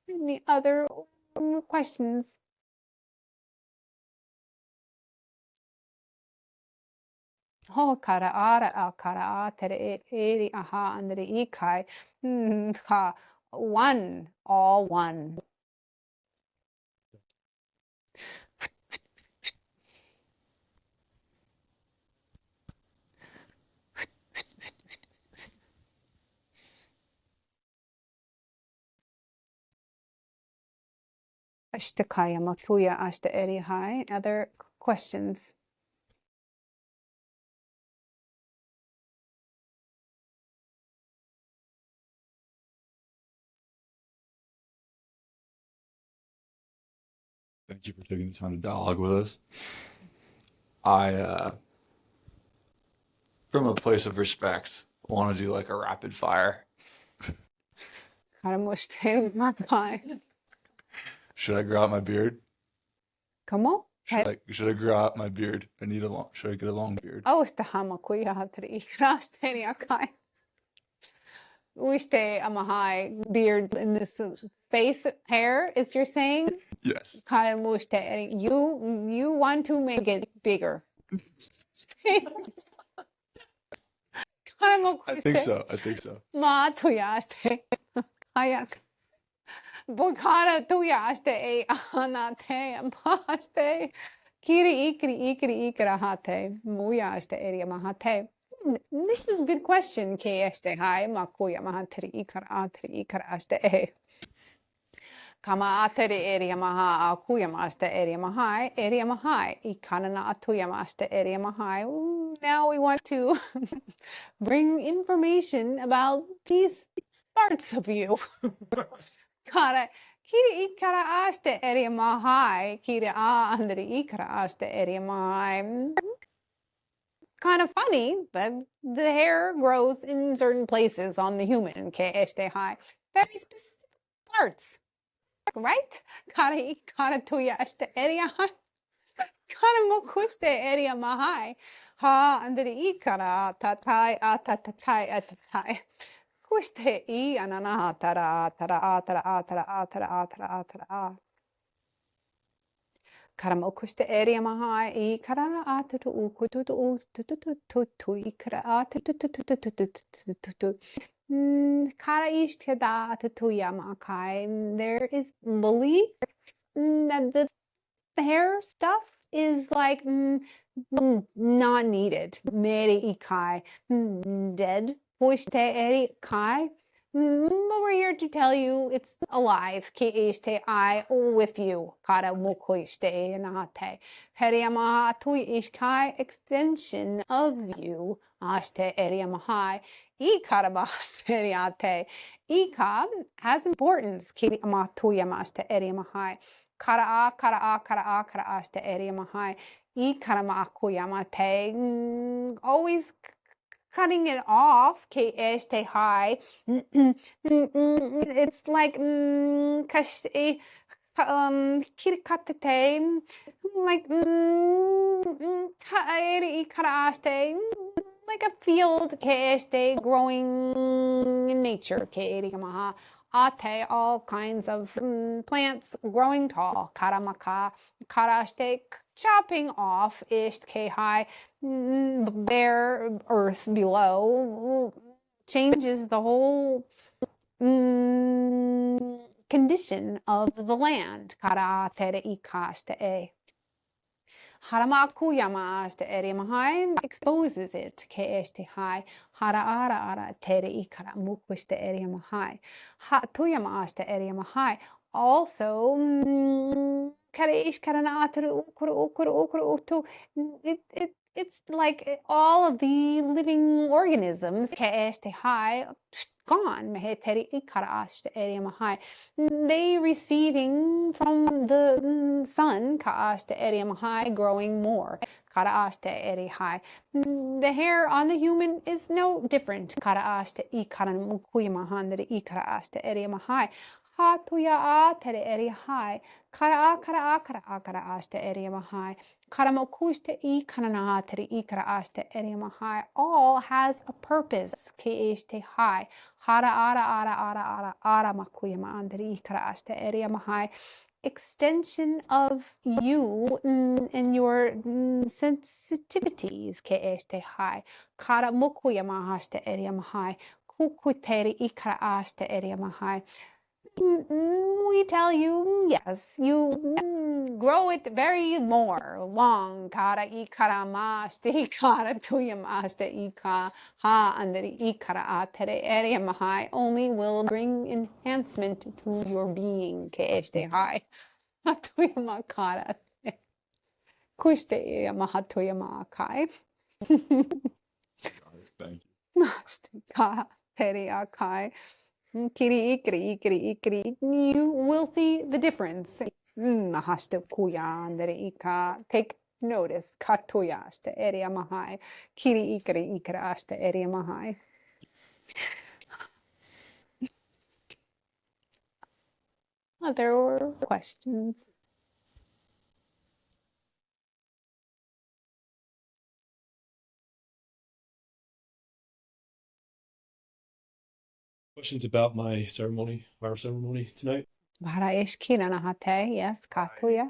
Any other questions? Ho kara ara a kara tere eri aha andere ikai ka one, all one. Ashtakaya matuya ashta eri hai. Other questions?
Thank you for taking the time to dialogue with us. I, from a place of respect, want to do like a rapid fire. Should I grow out my beard?
Come on.
Should I grow out my beard? Should I get a long beard?
Oh, hamakuya hatri krasteni akai. We stay amahai beard in this face hair, is you're saying?
Yes.
You want to make it bigger.
I think so.
Ma tuyaste. Kayak. Bukara tuyaste e anate amaste. Kiri ikri ikrahate. Muyaste area mahate. This is a good question. Keste hai makuya mahatri ikaraste e. Kama ateri area maha akuya maste area mahai ikanana atuya maste area mahai. Now we want to bring information about these parts of you. Kara kiri ikara aste area mahai. Kiri under ikara aste area mahai. Kind of funny, but the hair grows in certain places on the human. High. Very specific parts. Right? Kara tuya aste area high. Kara mokuste area mahai. Ha under ikara tatai atatatai atatai. Kuste I anana tara tara atara atara atara atara atara a. Karamo kuste area mahai I kara atatu u kututu u tututu I kara atatu tututu. Kara ishtkada atatu yamakai. There is belief that the hair stuff is like not needed. Meri ikai dead. Poiste eri kai. But we're here to tell you it's alive. Ki este I with you. Kara mokoiste nate. Heriamaha tui ishkai extension of you. Aste eriamahai. I karabasteriate. Ika has importance. Ki amatuyamaste eriamahai. Kara'a, kara'a, kara'a, kara'a, ste area mahai. I karama akuyamate. Always cutting it off. Ke este high. It's like kirikatete. Like karaste. Like a field ke este growing in nature. Ke area maha. Ate, all kinds of plants growing tall. Karamaka, karaste, chopping off isht high, bare earth below, changes the whole condition of the land. Kara tere ikaste e. Haramakuyama the erimahai exposes it ke este high. Hara ara tere ikara mukwis the erimahai. Ha tuyama the erimahai. Also kareish karanatru ukuru utu. It's like all of the living organisms ke este high gone. They receiving from the sun growing more. The hair on the human is no different. Hatuya tere eri high. Kara aste eri mahai. Karamokuste I kanana tere ikara aste eri mahai. All has a purpose. Ke este high. Hara ara makuyama andri ikara aste eri mahai. Extension of you and your sensitivities. Ke este high. Kara mukuyama aste eri mahai. Kukuteri ikara aste eri mahai. We tell you, yes, you grow it very more long. Kara ikara maste ikara tuyamaste ika ha under ikara atere area mahai only will bring enhancement to your being. Ke este hai hatuyamakara kuste mahatuyakai.
Thank you.
Maste ka tere akai. Kiri. You will see the difference. Take notice. Katuyaste area mahai. Kiri aste area mahai. Other questions?
Questions about my ceremony, our ceremony tonight?
Yes, katuya.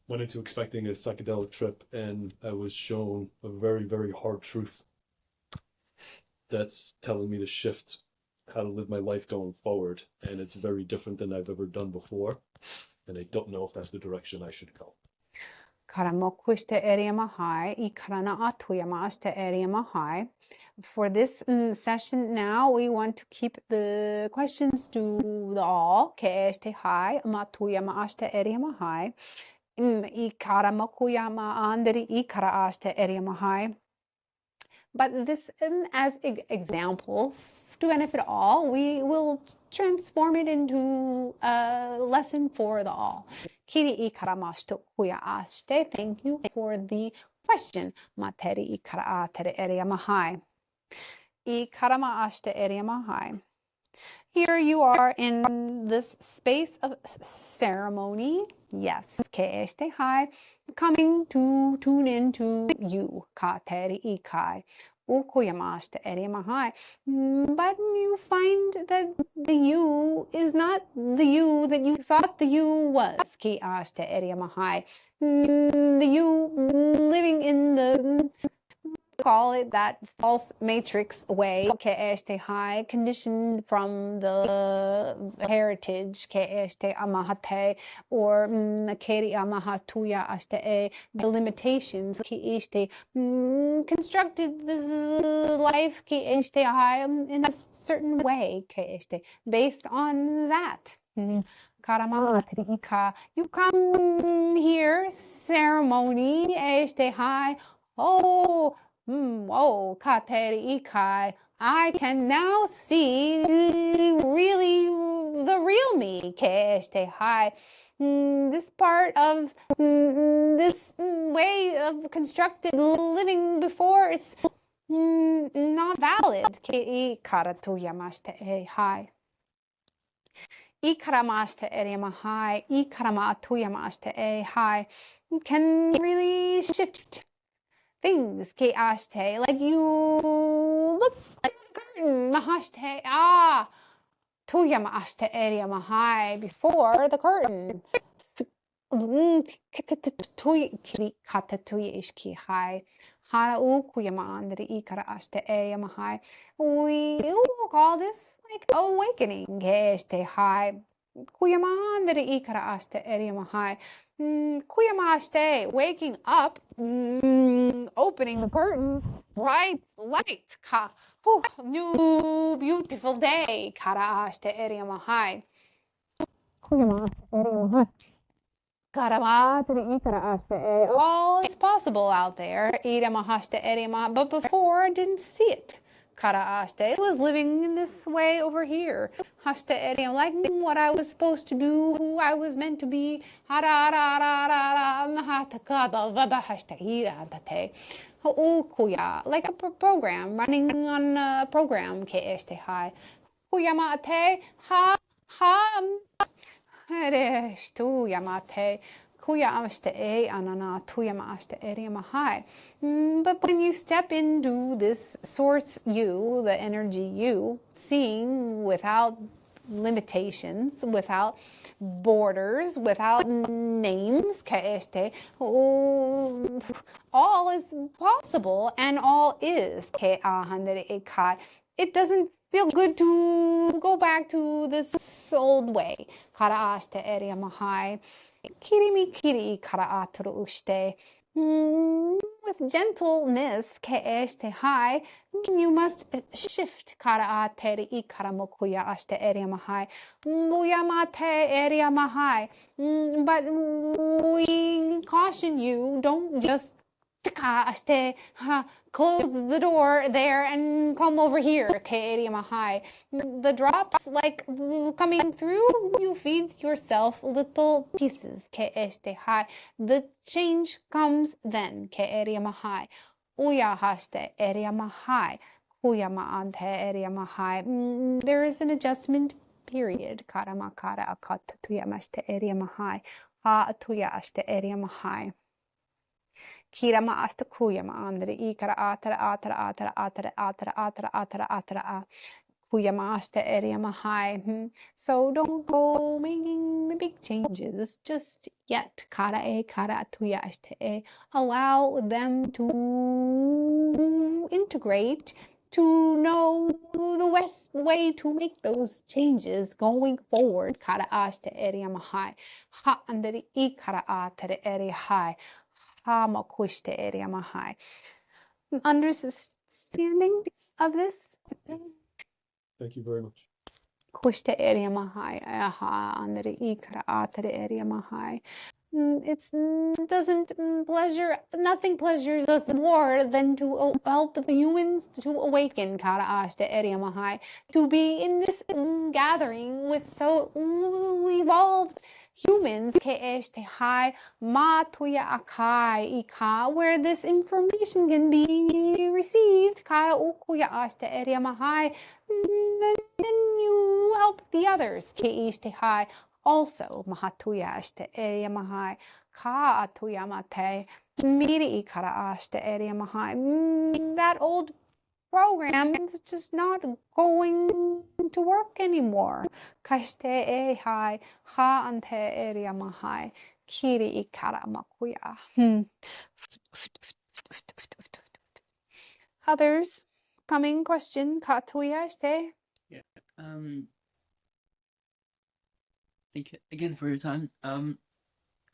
Went into expecting a psychedelic trip, and I was shown a very, very hard truth that's telling me to shift how to live my life going forward, and it's very different than I've ever done before, and I don't know if that's the direction I should go.
Karamokuste area mahai, ikarana atuyamaste area mahai. For this session now, we want to keep the questions to the all. Ke este hai, matuyama aste area mahai. Ikara makuyama anderi ikara aste area mahai. But this, as example, to benefit all, we will transform it into a lesson for the all. Kiri I karamashto kuya ashte. Thank you for the question. Materi I kara atere eria mahai. I karama ashte eria mahai. Here you are in this space of ceremony. Yes, ke este hai, coming to tune into you. Ka teri ikai. Ukuyamashte ere mahai. But you find that the you is not the you that you thought the you was. Ki ashte ere mahai. The you living in the, call it that false matrix way, que este high, conditioned from the heritage, que este amahate, or keri amahatuya este e, the limitations, que este constructed this life, que este high, in a certain way, que este, based on that. Karamatrika, you come here, ceremony, este high, oh, kateri ikai. I can now see really the real me. Que este hai. This part of this way of constructed living before, it's not valid. Ke ikaratu yamashte e hai. Ikaramashte eremahai. Ikaramatu yamashte e hai. Can really shift things, ke ashte, like you look like the curtain, mahashte, tuya mahashte area mahai, before the curtain. Tuy kata tuya ishki hai. Hana ukuya maandri ikara ashte area mahai. We will call this like awakening, ke este hai. Kuyamandere ikara ashte area mahai. Kuyamaste, waking up, opening the curtain, bright light, new beautiful day, kara ashte area mahai. Kuyamaste area mahai. All is possible out there, but before I didn't see it. Karaashte was living in this way over here. Like what I was supposed to do, who I was meant to be. Like a program, running on a program. But when you step into this source you, the energy you, seeing without limitations, without borders, without names, all is possible and all is. It doesn't feel good to go back to this old way. Kirimi kiri karaaturu ushte. With gentleness, you must shift karaateri ikaramokuya ashte area mahai. Muyamate area mahai. But we caution you, don't just close the door there and come over here. The drops like coming through, you feed yourself little pieces. The change comes then. There is an adjustment period. Kirama ashta kuyama andre ikara atara kuyama ashta eriama high. So don't go making the big changes just yet. Kara tuya ashta. Allow them to integrate, to know the best way to make those changes going forward. Kara ashta eriama high. Ha andre ikara atara eri high. Understanding of this?
Thank you very much.
doesn't pleasure, nothing pleasures us more than to help the humans to awaken, kara ashte eria mahai, to be in this gathering with so evolved humans, ke este hai ma tuya akai ika, where this information can be received, kaya ukuya ashte eria mahai, then you help the others, ke este hai. Also, mahatuya ashte eria mahai, ka atuya mate, miri ikara ashte eria mahai. That old program is just not going to work anymore. Kaste e hai, ha ante eria mahai, kiri ikara makuya. Others, coming question, katuya ashte.
Yeah. Thank you again for your time.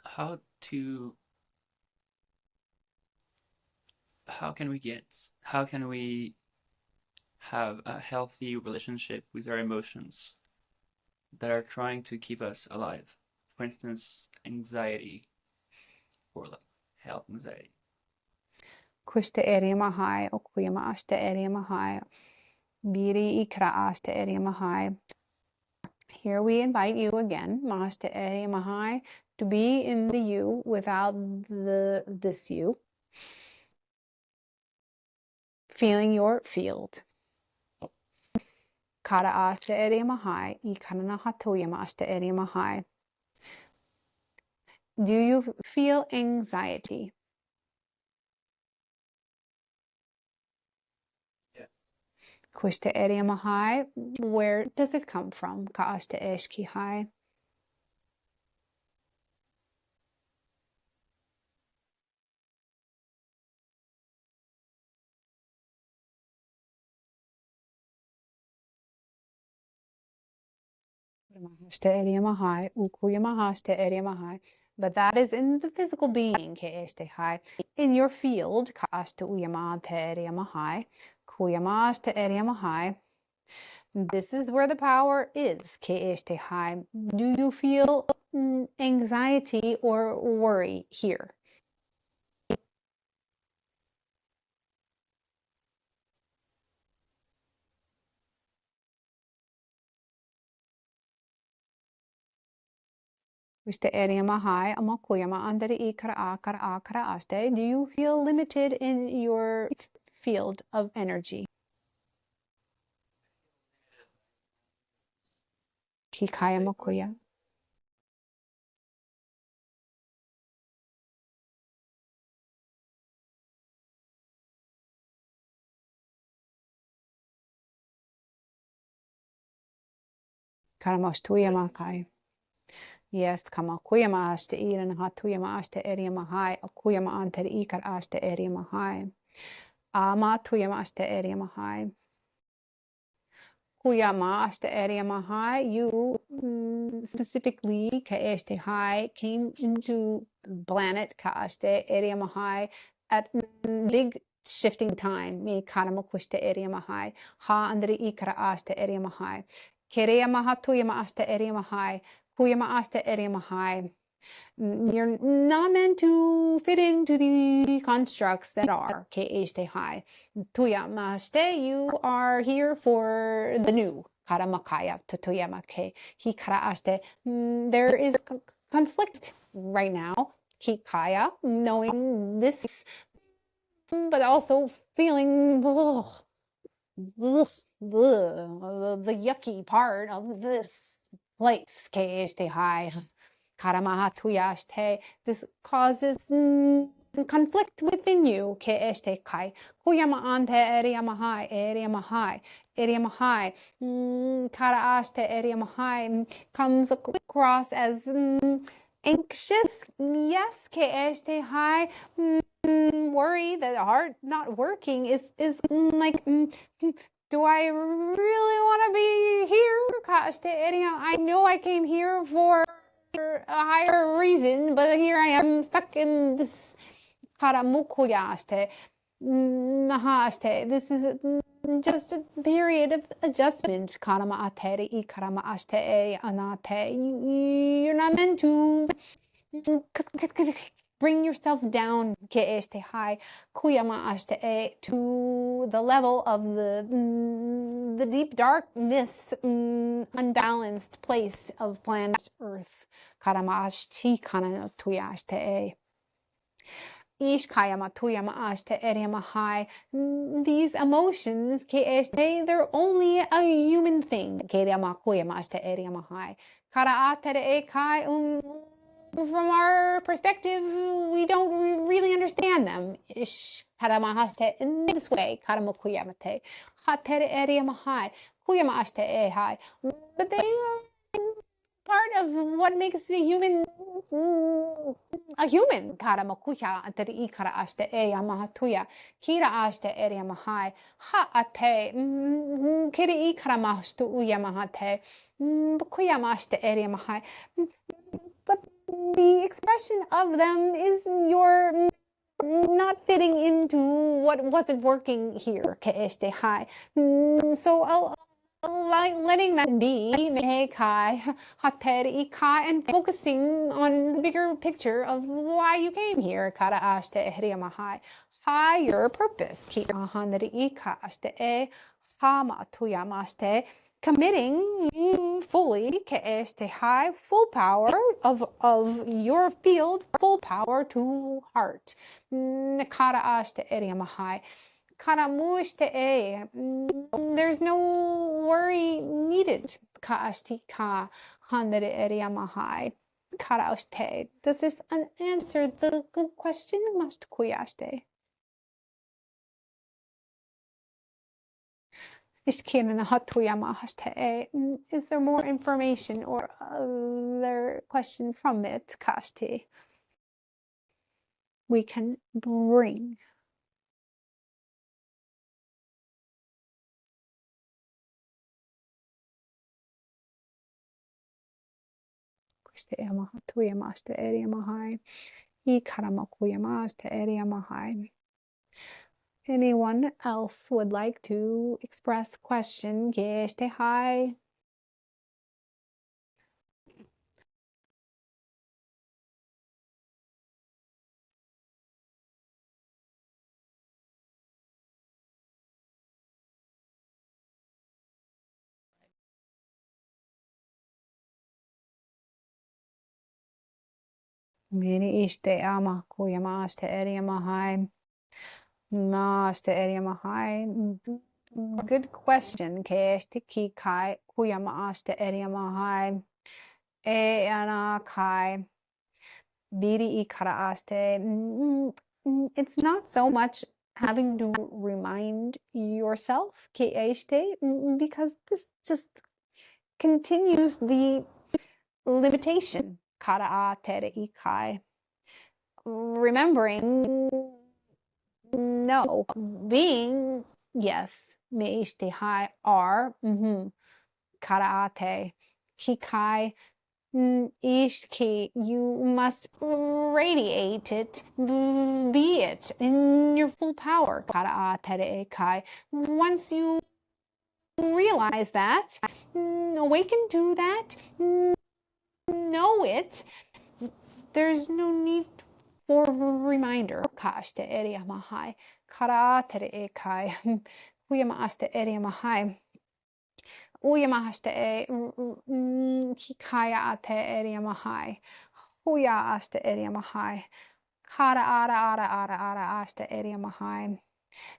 How can we have a healthy relationship with our emotions that are trying to keep us alive? For instance, anxiety or like health anxiety.
Kuste eria mahai, okuyama ashte eria mahai, biri ikra ashte eria mahai. Here we invite you again, Mahashte Eri Mahai, to be in the you without this you. Feeling your field. Kara Ashte Eri Mahai, Ikanana Hatuyama Ashte Eri Mahai. Do you feel anxiety?
Yes.
Kushte Eri Mahai, where does it come from? Ka Ashte Eshki Hai. But that is in the physical being, in your field. This is where the power is. Do you feel anxiety or worry here? Do you feel limited in your field of energy? Kikaya Mokuya. Karamastuya Makai. Yes, kamakuyama ashte iran hatuyama ashte eria mahai, akuyama anter ikar ashte eria mahai. Ama tuyama ashte eria mahai. Kuyama ashte eria mahai, you specifically ka este hai came into planet ka ashte eria mahai at big shifting time. Me karamakushte eria mahai. Ha andre ikara ashte eria mahai. Kerea mahatuyama ashte eria mahai. Kuyama ashte eria mahai. You're not meant to fit into the constructs that are K-H-T high. Tuyama ashte, you are here for the new. Karamakaya to tuyama ke. Hikara ashte. There is conflict right now. Kikaya, knowing this, but also feeling the yucky part of this place. K-H-T high. This causes conflict within you. Kuyama ante area mahai, area mahai, area mahai. Kara area mahai comes across as anxious. Yes, high. Worry that heart not working is like. Do I really want to be here? I know I came here for a higher reason, but here I am stuck in this karamukuyaste. This is just a period of adjustment. Karama ateri, karama ashte anate. You're not meant to bring yourself down كإشتي high كويما أشتي to the level of the deep darkness unbalanced place of planet Earth كارما أشتي كانا تويا أشتي Ishkayama tuyama ashte eriama high. These emotions, they're only a human thing. Keriama kuyama ashte eriama high. Kara atere ekai from our perspective, we don't really understand them. Ish karama ashte in this way. Karama kuyamate. Hatere eriama high. Kuyama ashte e high. But they are part of what makes a human kara makuya ateri ikara ashte e yamahatuya kira ashte eri yamahai ha ate kiri ikara mahstu uyamahate kuya mashte eri yamahai. But the expression of them is your not fitting into what wasn't working here ke'eshte high. So letting that be, and focusing on the bigger picture of why you came here, higher purpose, committing fully, full power of your field, full power to heart. There's no worry needed. Does this answer the good question? Is there more information or other question from it, Kashti? We can bring. Anyone else would like to express question? Hi. Mini ishte ama kuyama ashte eriama hai. Maste eriama hai. Good question. Keshte ki kai kuyama ashte eriama hai. E ana kai. Biri ikara ashte. It's not so much having to remind yourself because this just continues the limitation. Remembering, no. Being, yes. Meishtehai are. Karaate. Kikai. Ishki. You must radiate it. Be it in your full power. Karaate kai. Once you realize that, awaken to that, know it, there's no need for reminder. Kashte eria mahai. Karatere ekai. Uyama aste eria mahai. Uyama aste e kikaya ate eria mahai. Huya aste eria mahai. Kara ara aste eria mahai.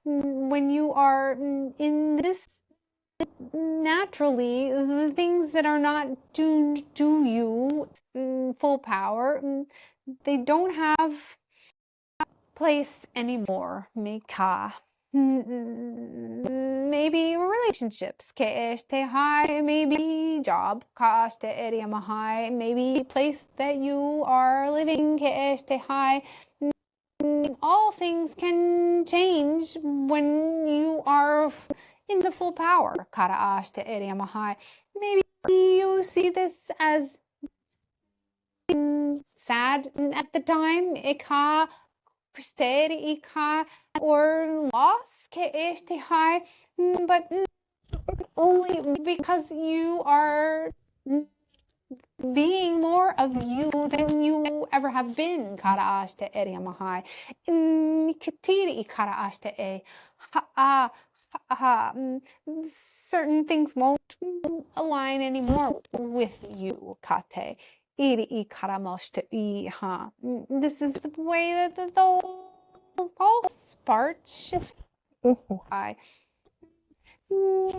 When you are in this naturally, the things that are not tuned to you full power, they don't have place anymore. Maybe relationships, maybe job, maybe place that you are living, all things can change when you are in the full power. Maybe you see this as sad at the time, or loss, but only because you are being more of you than you ever have been. Karaashte area mahai. Nikatiri karaashte e. Certain things won't align anymore with you, Kate. Iri karamoshte I ha. This is the way that the false part shifts. I.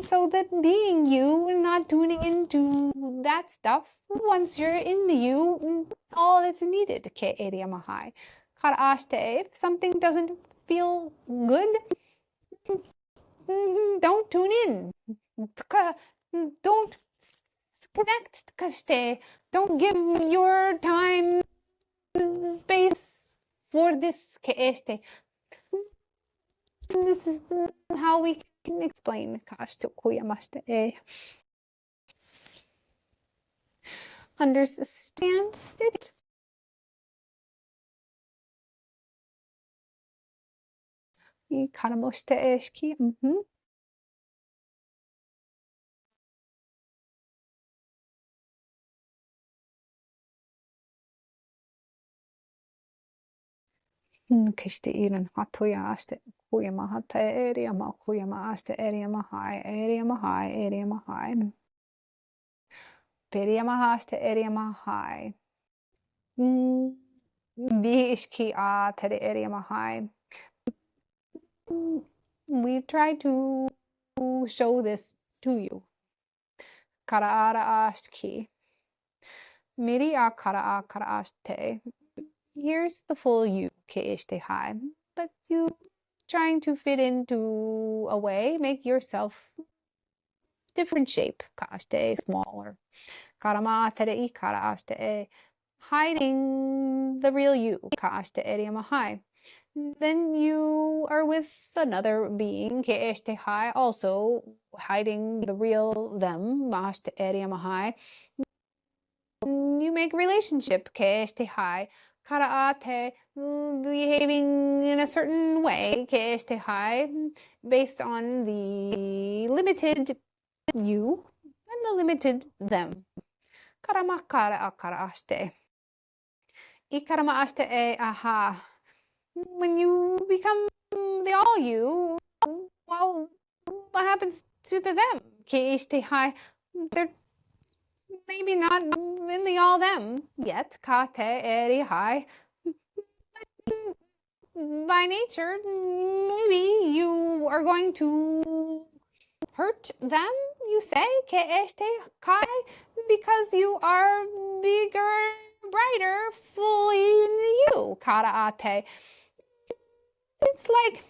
So that being you and not tuning into that stuff, once you're in the you, all that's needed, ke area mahai. Karaashte, if something doesn't feel good, don't tune in. Don't connect. Don't give your time space for this. This is how we can explain. Understands it? Mm-hmm. Kishte iran hatuya aste kuya mahata area ma kuya ma aste area mahai area mahai area mahai peria mahaste area mahai bi ishki a tere area mahai. We try to show this to you. Karaara ashki. Miri a kara ashte. Here's the full you, ke high. But you trying to fit into a way, make yourself different shape, kaashte, smaller. Karama tere karaashte, hiding the real you, kaashte area high. Then you are with another being, ke high, also hiding the real them, maashte area high. You make relationship, ke high. Karaate, behaving in a certain way, ke high, based on the limited you and the limited them. Karamakara akaraashte. Ikaramaashte e aha. When you become the all you, well, what happens to the them? Ke high. They're maybe not in the all them yet. Kate eri high. By nature, maybe you are going to hurt them, you say, kai, because you are bigger, brighter, fully in you, karaate. It's like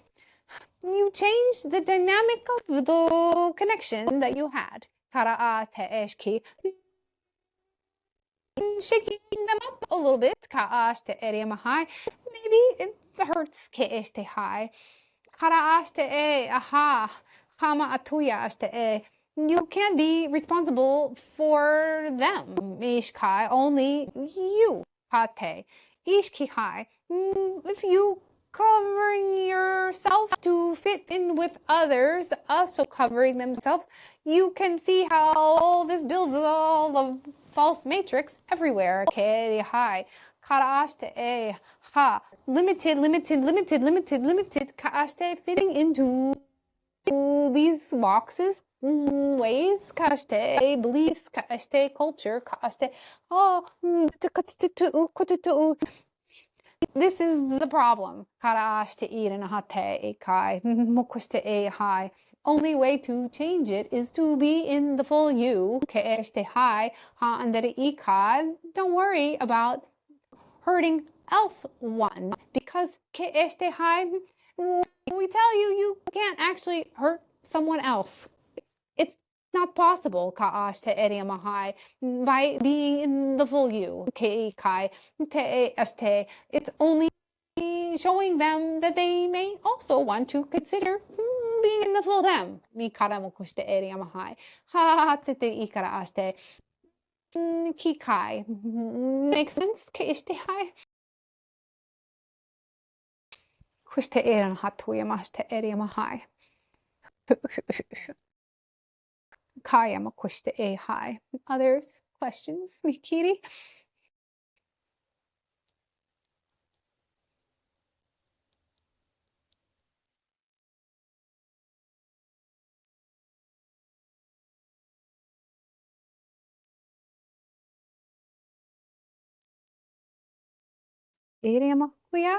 you change the dynamic of the connection that you had, karaate eshki. Shaking them up a little bit, kaaste eriamahai. Maybe it hurts ke high. Karaaste e aha. Hama atuya aste e. You can't be responsible for them, ishkai, only you, kate. Ishkihai. If you covering yourself to fit in with others, also covering themselves, you can see how this builds all the false matrix everywhere. High. Karaashte e ha. Limited, kaaste fitting into these boxes, ways, kaaste, beliefs, kaaste, culture, kaaste, this is the problem. Karaashte iran hate e kai, mokuste e high. Only way to change it is to be in the full you. Keeshte high, ha andere ikai. Don't worry about hurting else one, because keeshte high, we tell you you can't actually hurt someone else. It's not possible, ka'ashte eriamahai, by being in the full you, keikai, te. It's only showing them that they may also want to consider being in the full them. Mikaramokushte eriamahai. Ha tete ikaraashte. Kikai. Makes sense? Keishte hai. Kushte eran hatuyamashte eriamahai. Kaya makushte e high. Others questions, me kitty. Iriama kuya.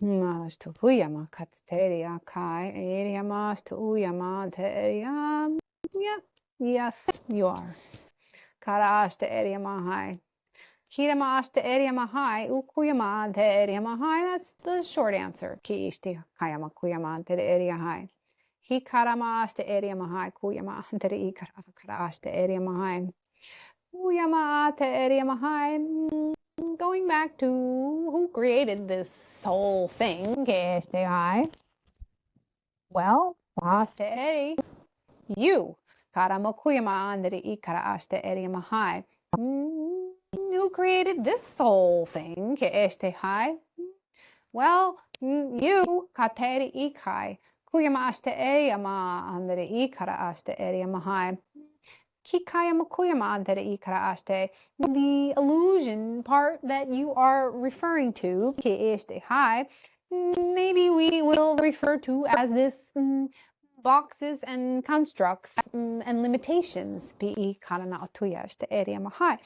Mas to huyama kateria kai. Iriamas to uyama teria. Yeah. Yes, you are. Karaas te eriama hai. Kiramas te eriama hai. Ukuyama te eriama hai. That's the short answer. Ki ishti kayama kuyama te eria hai. He karamas te eriama hai. Kuyama te i karaas te eriama hai. Uyama te eriama hai. Going back to who created this whole thing, que este hai. Well, aste eri. You. Karamokuyama andere I karaste eriama hai. Who created this whole thing, que este hai? Well, you. Kateri ikai. Kuyama aste eriama andere I karaste eriama hai. Kikaya makuyama andere I karaste. The illusion part that you are referring to, que este hai, maybe we will refer to as this boxes and constructs and limitations. Pi karana atuya este eriama hai.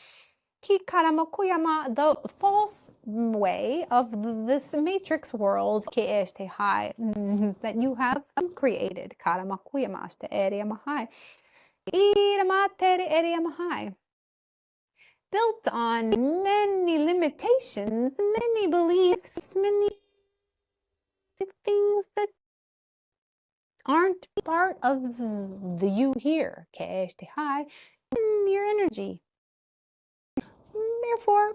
Ki karamakuyama, the false way of this matrix world, ke este hai, that you have created. Karamakuyama este eriama hai. Iramatere eriama hai. Built on many limitations, many beliefs, many things that aren't part of the you here, ke este hai, in your energy. Therefore,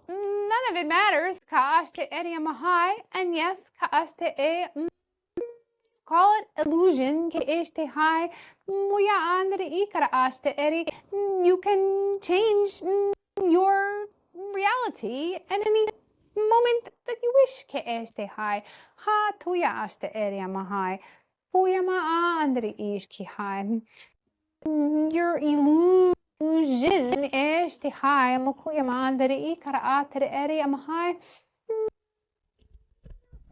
none of it matters. Kaaste eriama hai, and yes, kaaste e, call it illusion, ke este hai, muya andre I karaaste eri. You can change your reality at any moment that you wish, ke este hai. Ha tuya aste eriama hai. Puyama andre ishki hai. Your illusion este hai. Mukuyama andre I karaatere eriama hai.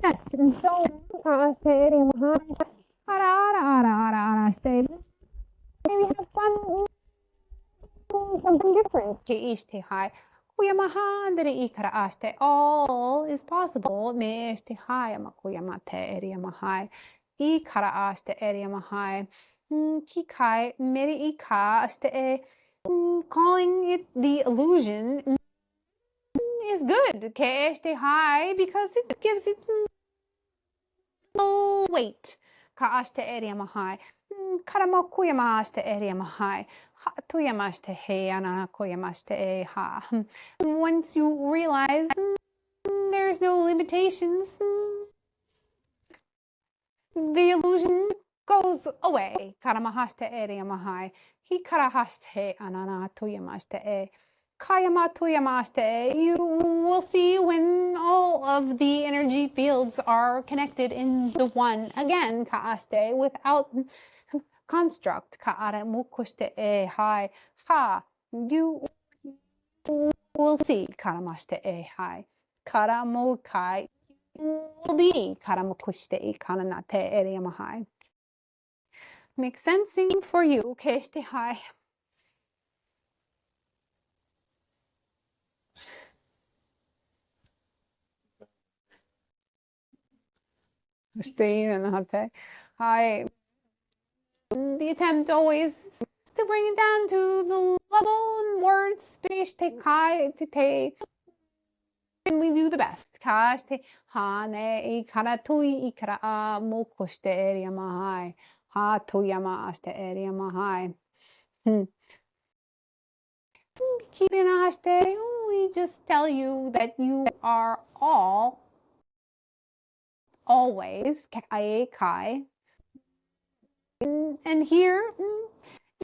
Yes, and so aste eriama hai. Ara stay. Maybe have fun. Something different. Ke este hai. Kuyamaha andere I karaaste. All is possible. Me este hai amakuyamate eriama hai. I karaaste eriama hai. Kikai mere I ka aste e. Calling it the illusion is good. Ke este hai, because it gives it no weight. Ka aste eriama hai. Karamakuyama aste eriama hai. Tuyamaste he anana koyamaste e ha. Once you realize there's no limitations, the illusion goes away. Karamahaste eriamahai. He karahaste anana tuyamaste e. Kayama tuyamaste. You will see when all of the energy fields are connected in the one again, kaaste, without construct. Kaara mukuste e hai. Ha. You will see. Karamaste e hai. Karamokai will be. Karamukuste e kananate eriamahai. Makes sense for you. Keste hai. Hi. The attempt always to bring it down to the level and words space te kai te te, and we do the best. Kash te ha ne I kara tui I kara a mo koste area mahai. Ha tuyama aste area mahai. We just tell you that you are all always kai. And here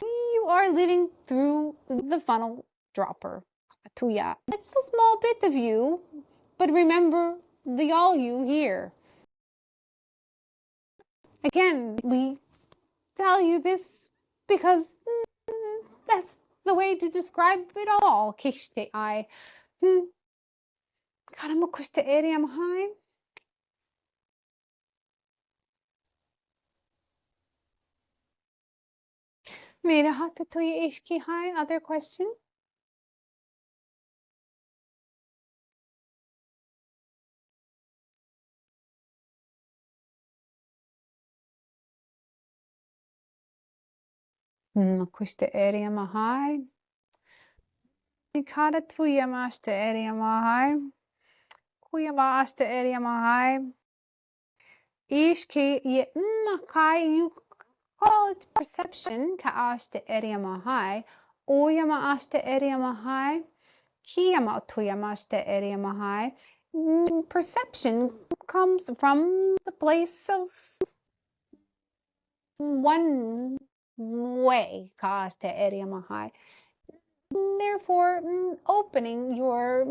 you are living through the funnel dropper. tuya. Like a small bit of you, but remember the all you here. Again, we tell you this because that's the way to describe it all. Kishte I. Karamo kushte area mahai. Mera hata tuya ishki hai. Other question? Kushte area mahai. Nikara tuya mashte area mahai. Kuya mashte area mahai. Ishki ye makai, you call it perception ka ashte area mahai. Oyama ashte area mahai. Kiyama tuyama ashte area mahai. Perception comes from the place of one way ka ashte area mahai. Therefore, opening your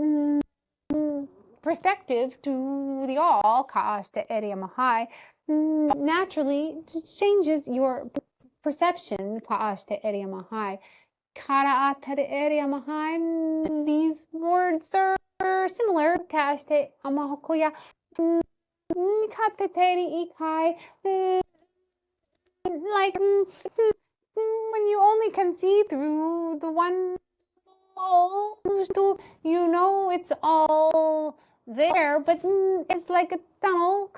perspective to the all, ka'ashte area mahai, naturally changes your perception, ka'ashte area mahai. Kara'atere area mahai, these words are similar, ka'ashte amahokoya, nikateteri ikai, like when you only can see through the one wall, you know it's all there, but it's like a tunnel.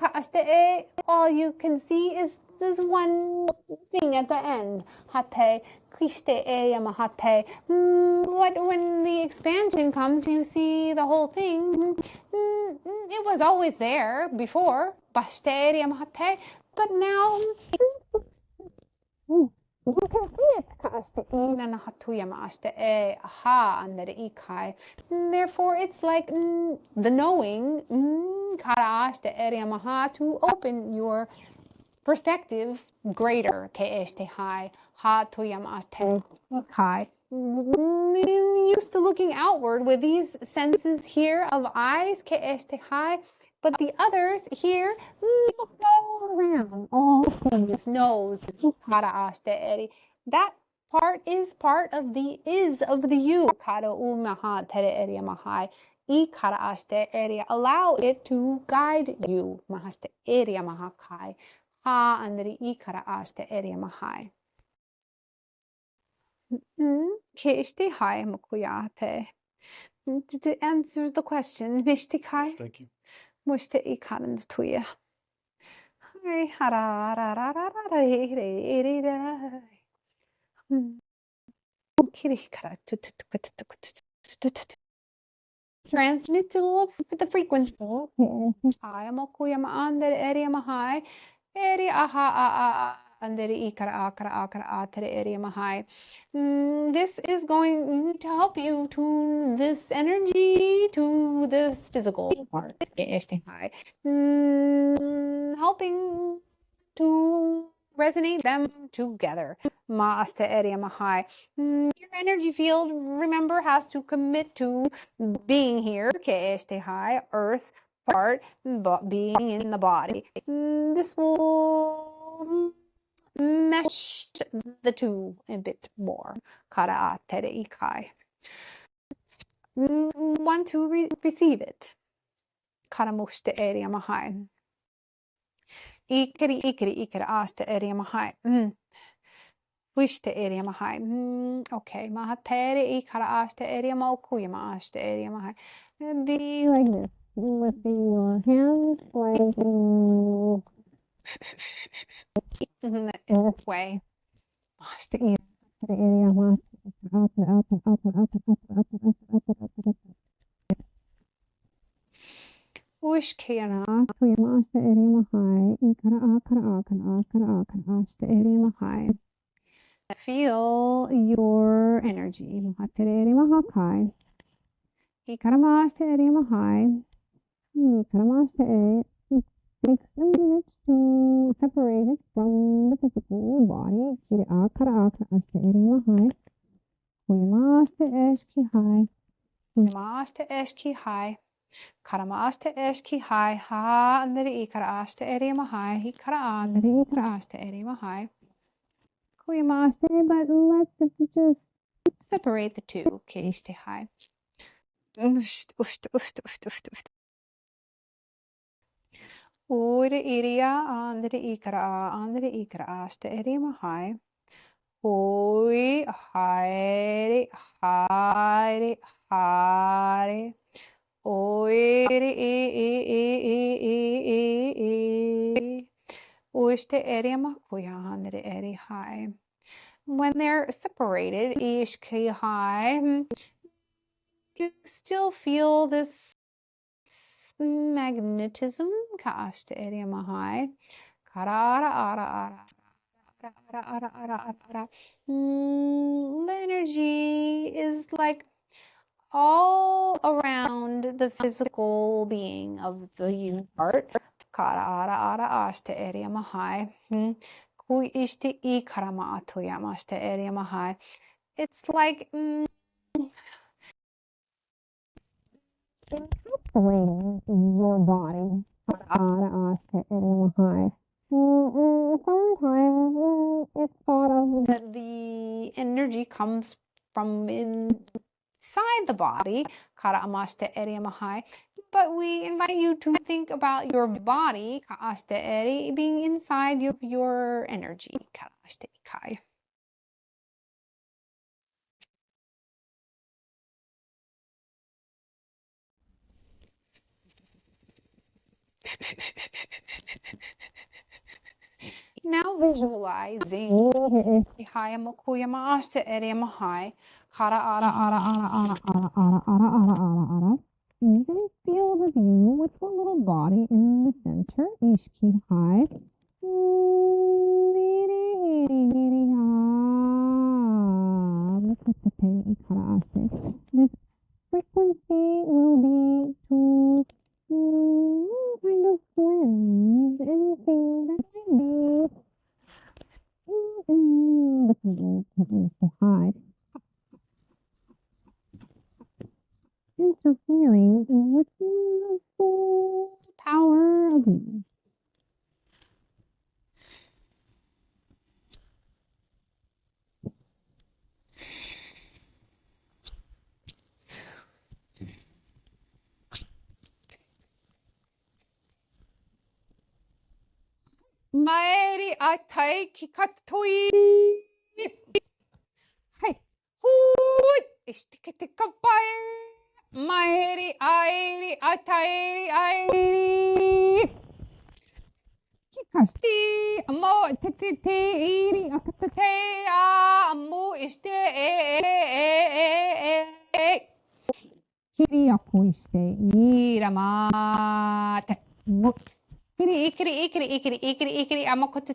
All you can see is this one thing at the end. Hate, yamahate. When the expansion comes, you see the whole thing. It was always there before, but now you can see it. Therefore, it's like the knowing to open your perspective greater. Used to looking outward with these senses here of eyes, but the others here look all around, all things, nose, that part is part of the you. Allow it to guide you. To answer the question, Mishtikai.
Thank you.
Mushte ikaran tuya. Transmit to the frequency. I am okuyama under area mahai. Area aha under ikara akara akara tere area mahai. This is going to help you tune this energy to this physical part. Helping to resonate them together. Ma'aste area mahai. Your energy field, remember, has to commit to being here. High earth part, being in the body. This will mesh the two a bit more. Kara tere ikai. Want to receive it. Kara mushte area mahai. Ikari aste area mahai. Wishte area mahai. Okay, mahatere ikara aste area maukuya ma aste area mahai. Be like this. Lifting your hands like in this way. Wish kara master area mahai. Kara area mahai. Feel your energy. Mahatere mahakai. Ikaramaste area mahai. Ikaramaste takes a minute to separate it from the physical body. Kira akara akara aste area mahai. Uyamaste eski hai. Master Eshki high. Karamaste Eshki high. Ha and the Ikaraste Erima high. He kara and the Ikaraste Erima high. Kuyamaste, but let's just separate the two. Kishte high. Ore iria andere ikra aste erima high. Oi haire haire haire. Oire e. Uiste erima kuya andere eri high. When they're separated, ishki high, you still feel this magnetism. Kaashte area mahai. Karara ara ara. The energy is like all around the physical being of the human heart. Karara ara ashte area mahai. Kui ishte I karama atoyamashte area mahai. It's like encapsulating your body. Sometimes it's thought of that the energy comes from inside the body, but we invite you to think about your body being inside of your energy. Now visualizing you can feel the view with the little body in the center. Ishki high. This frequency will be to kind of blend anything that might be high. Interfering with the full power of you. Maeri atai kikatoi. Hey, hui, istikitikapai. Maeri airi atai airi. Kikasti amo tete iri akatate amo iste Kiri apuiste iramate. Ikiri amokotu.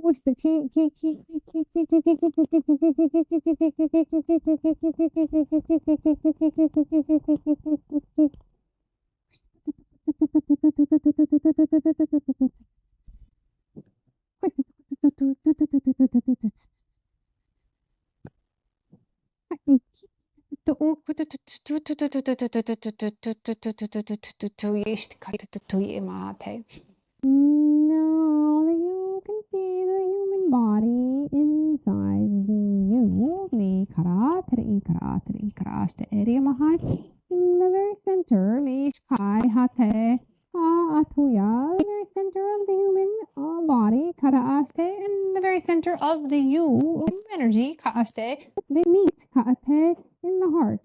What's the Now you can see the human body inside you. In the very center, the very center of the human body, in the very center of the you energy, they meet in the heart.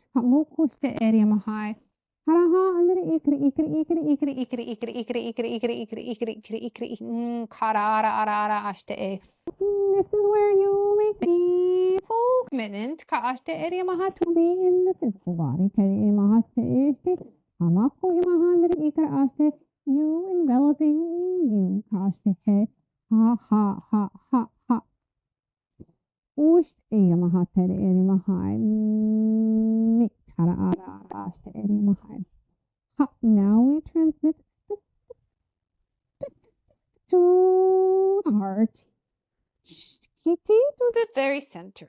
Karaha andere ikri ikri ikri ikri ikri ikri ikri ikri ikri ikri ikri ikri ikri kara ara ara ara ashte e. This is where you make the full commitment ka ashte eri maha to be in the physical body kari maha te amako maha andere ikra ashte you enveloping you ka ashte he ha ha ha ha ha. Ush eri maha tere eri maha mi kara ara ara ashte eri maha. Now we transmit to the heart, kitty to the very center.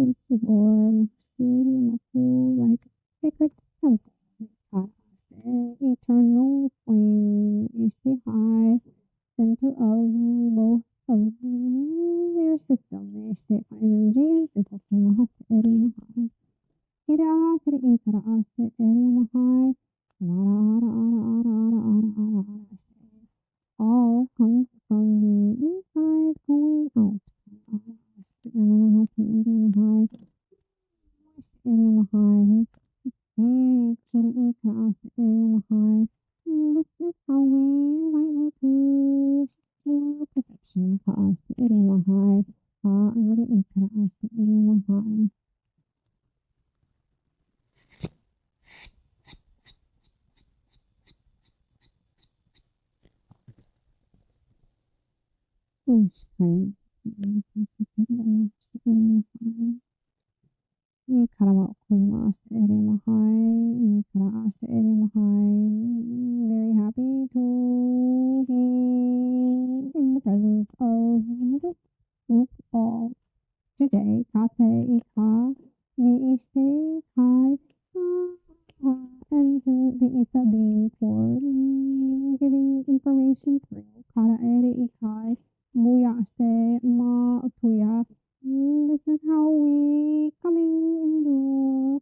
It's warm, stadium, like sacred temple. Eternal flame is the high center of both of your system. Is the energy and physical mahat eri mahai. Kira kiri ikara aste eri mahai. Ara ara ara ara ara ara ara ara. All comes from the inside going out. This is how we invite you to perception. Very happy to be in the presence of this group all today. Kate ika ni iste kai and to the Isa being for giving information through kara ere ikai muyaste ma tuya. This is how we coming into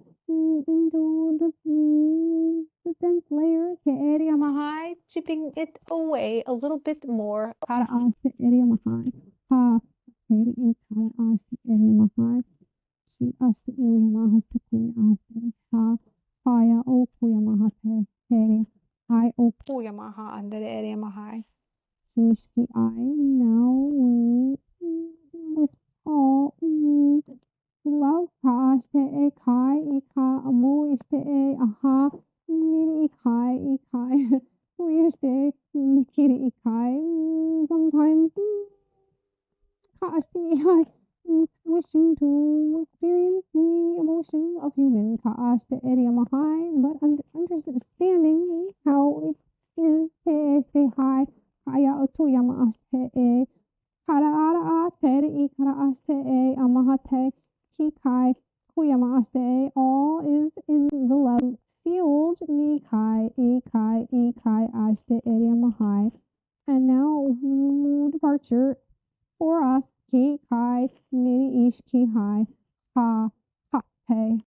the dense layer ke area mahai, chipping it away a little bit more. Kara aste area mahai. Ha ere ikai aste area mahai. She aste area mahai kuya aste ha haya o kuya mahai area. I o kuya maha under the area mahai. Kishki I now we with all love kaste e kai ika amu iste e aha niri ikai we iste nikiri ikai sometimes kaste I wishing to experience the emotion of human kaste area mahai but understanding how it is to say hi kaya otuyama aste e kara ara a tere I kara aste e amahate kikai kuyama aste all is in the love field nikai ikai aste area mahai and now departure for us ki kai niri ish ki high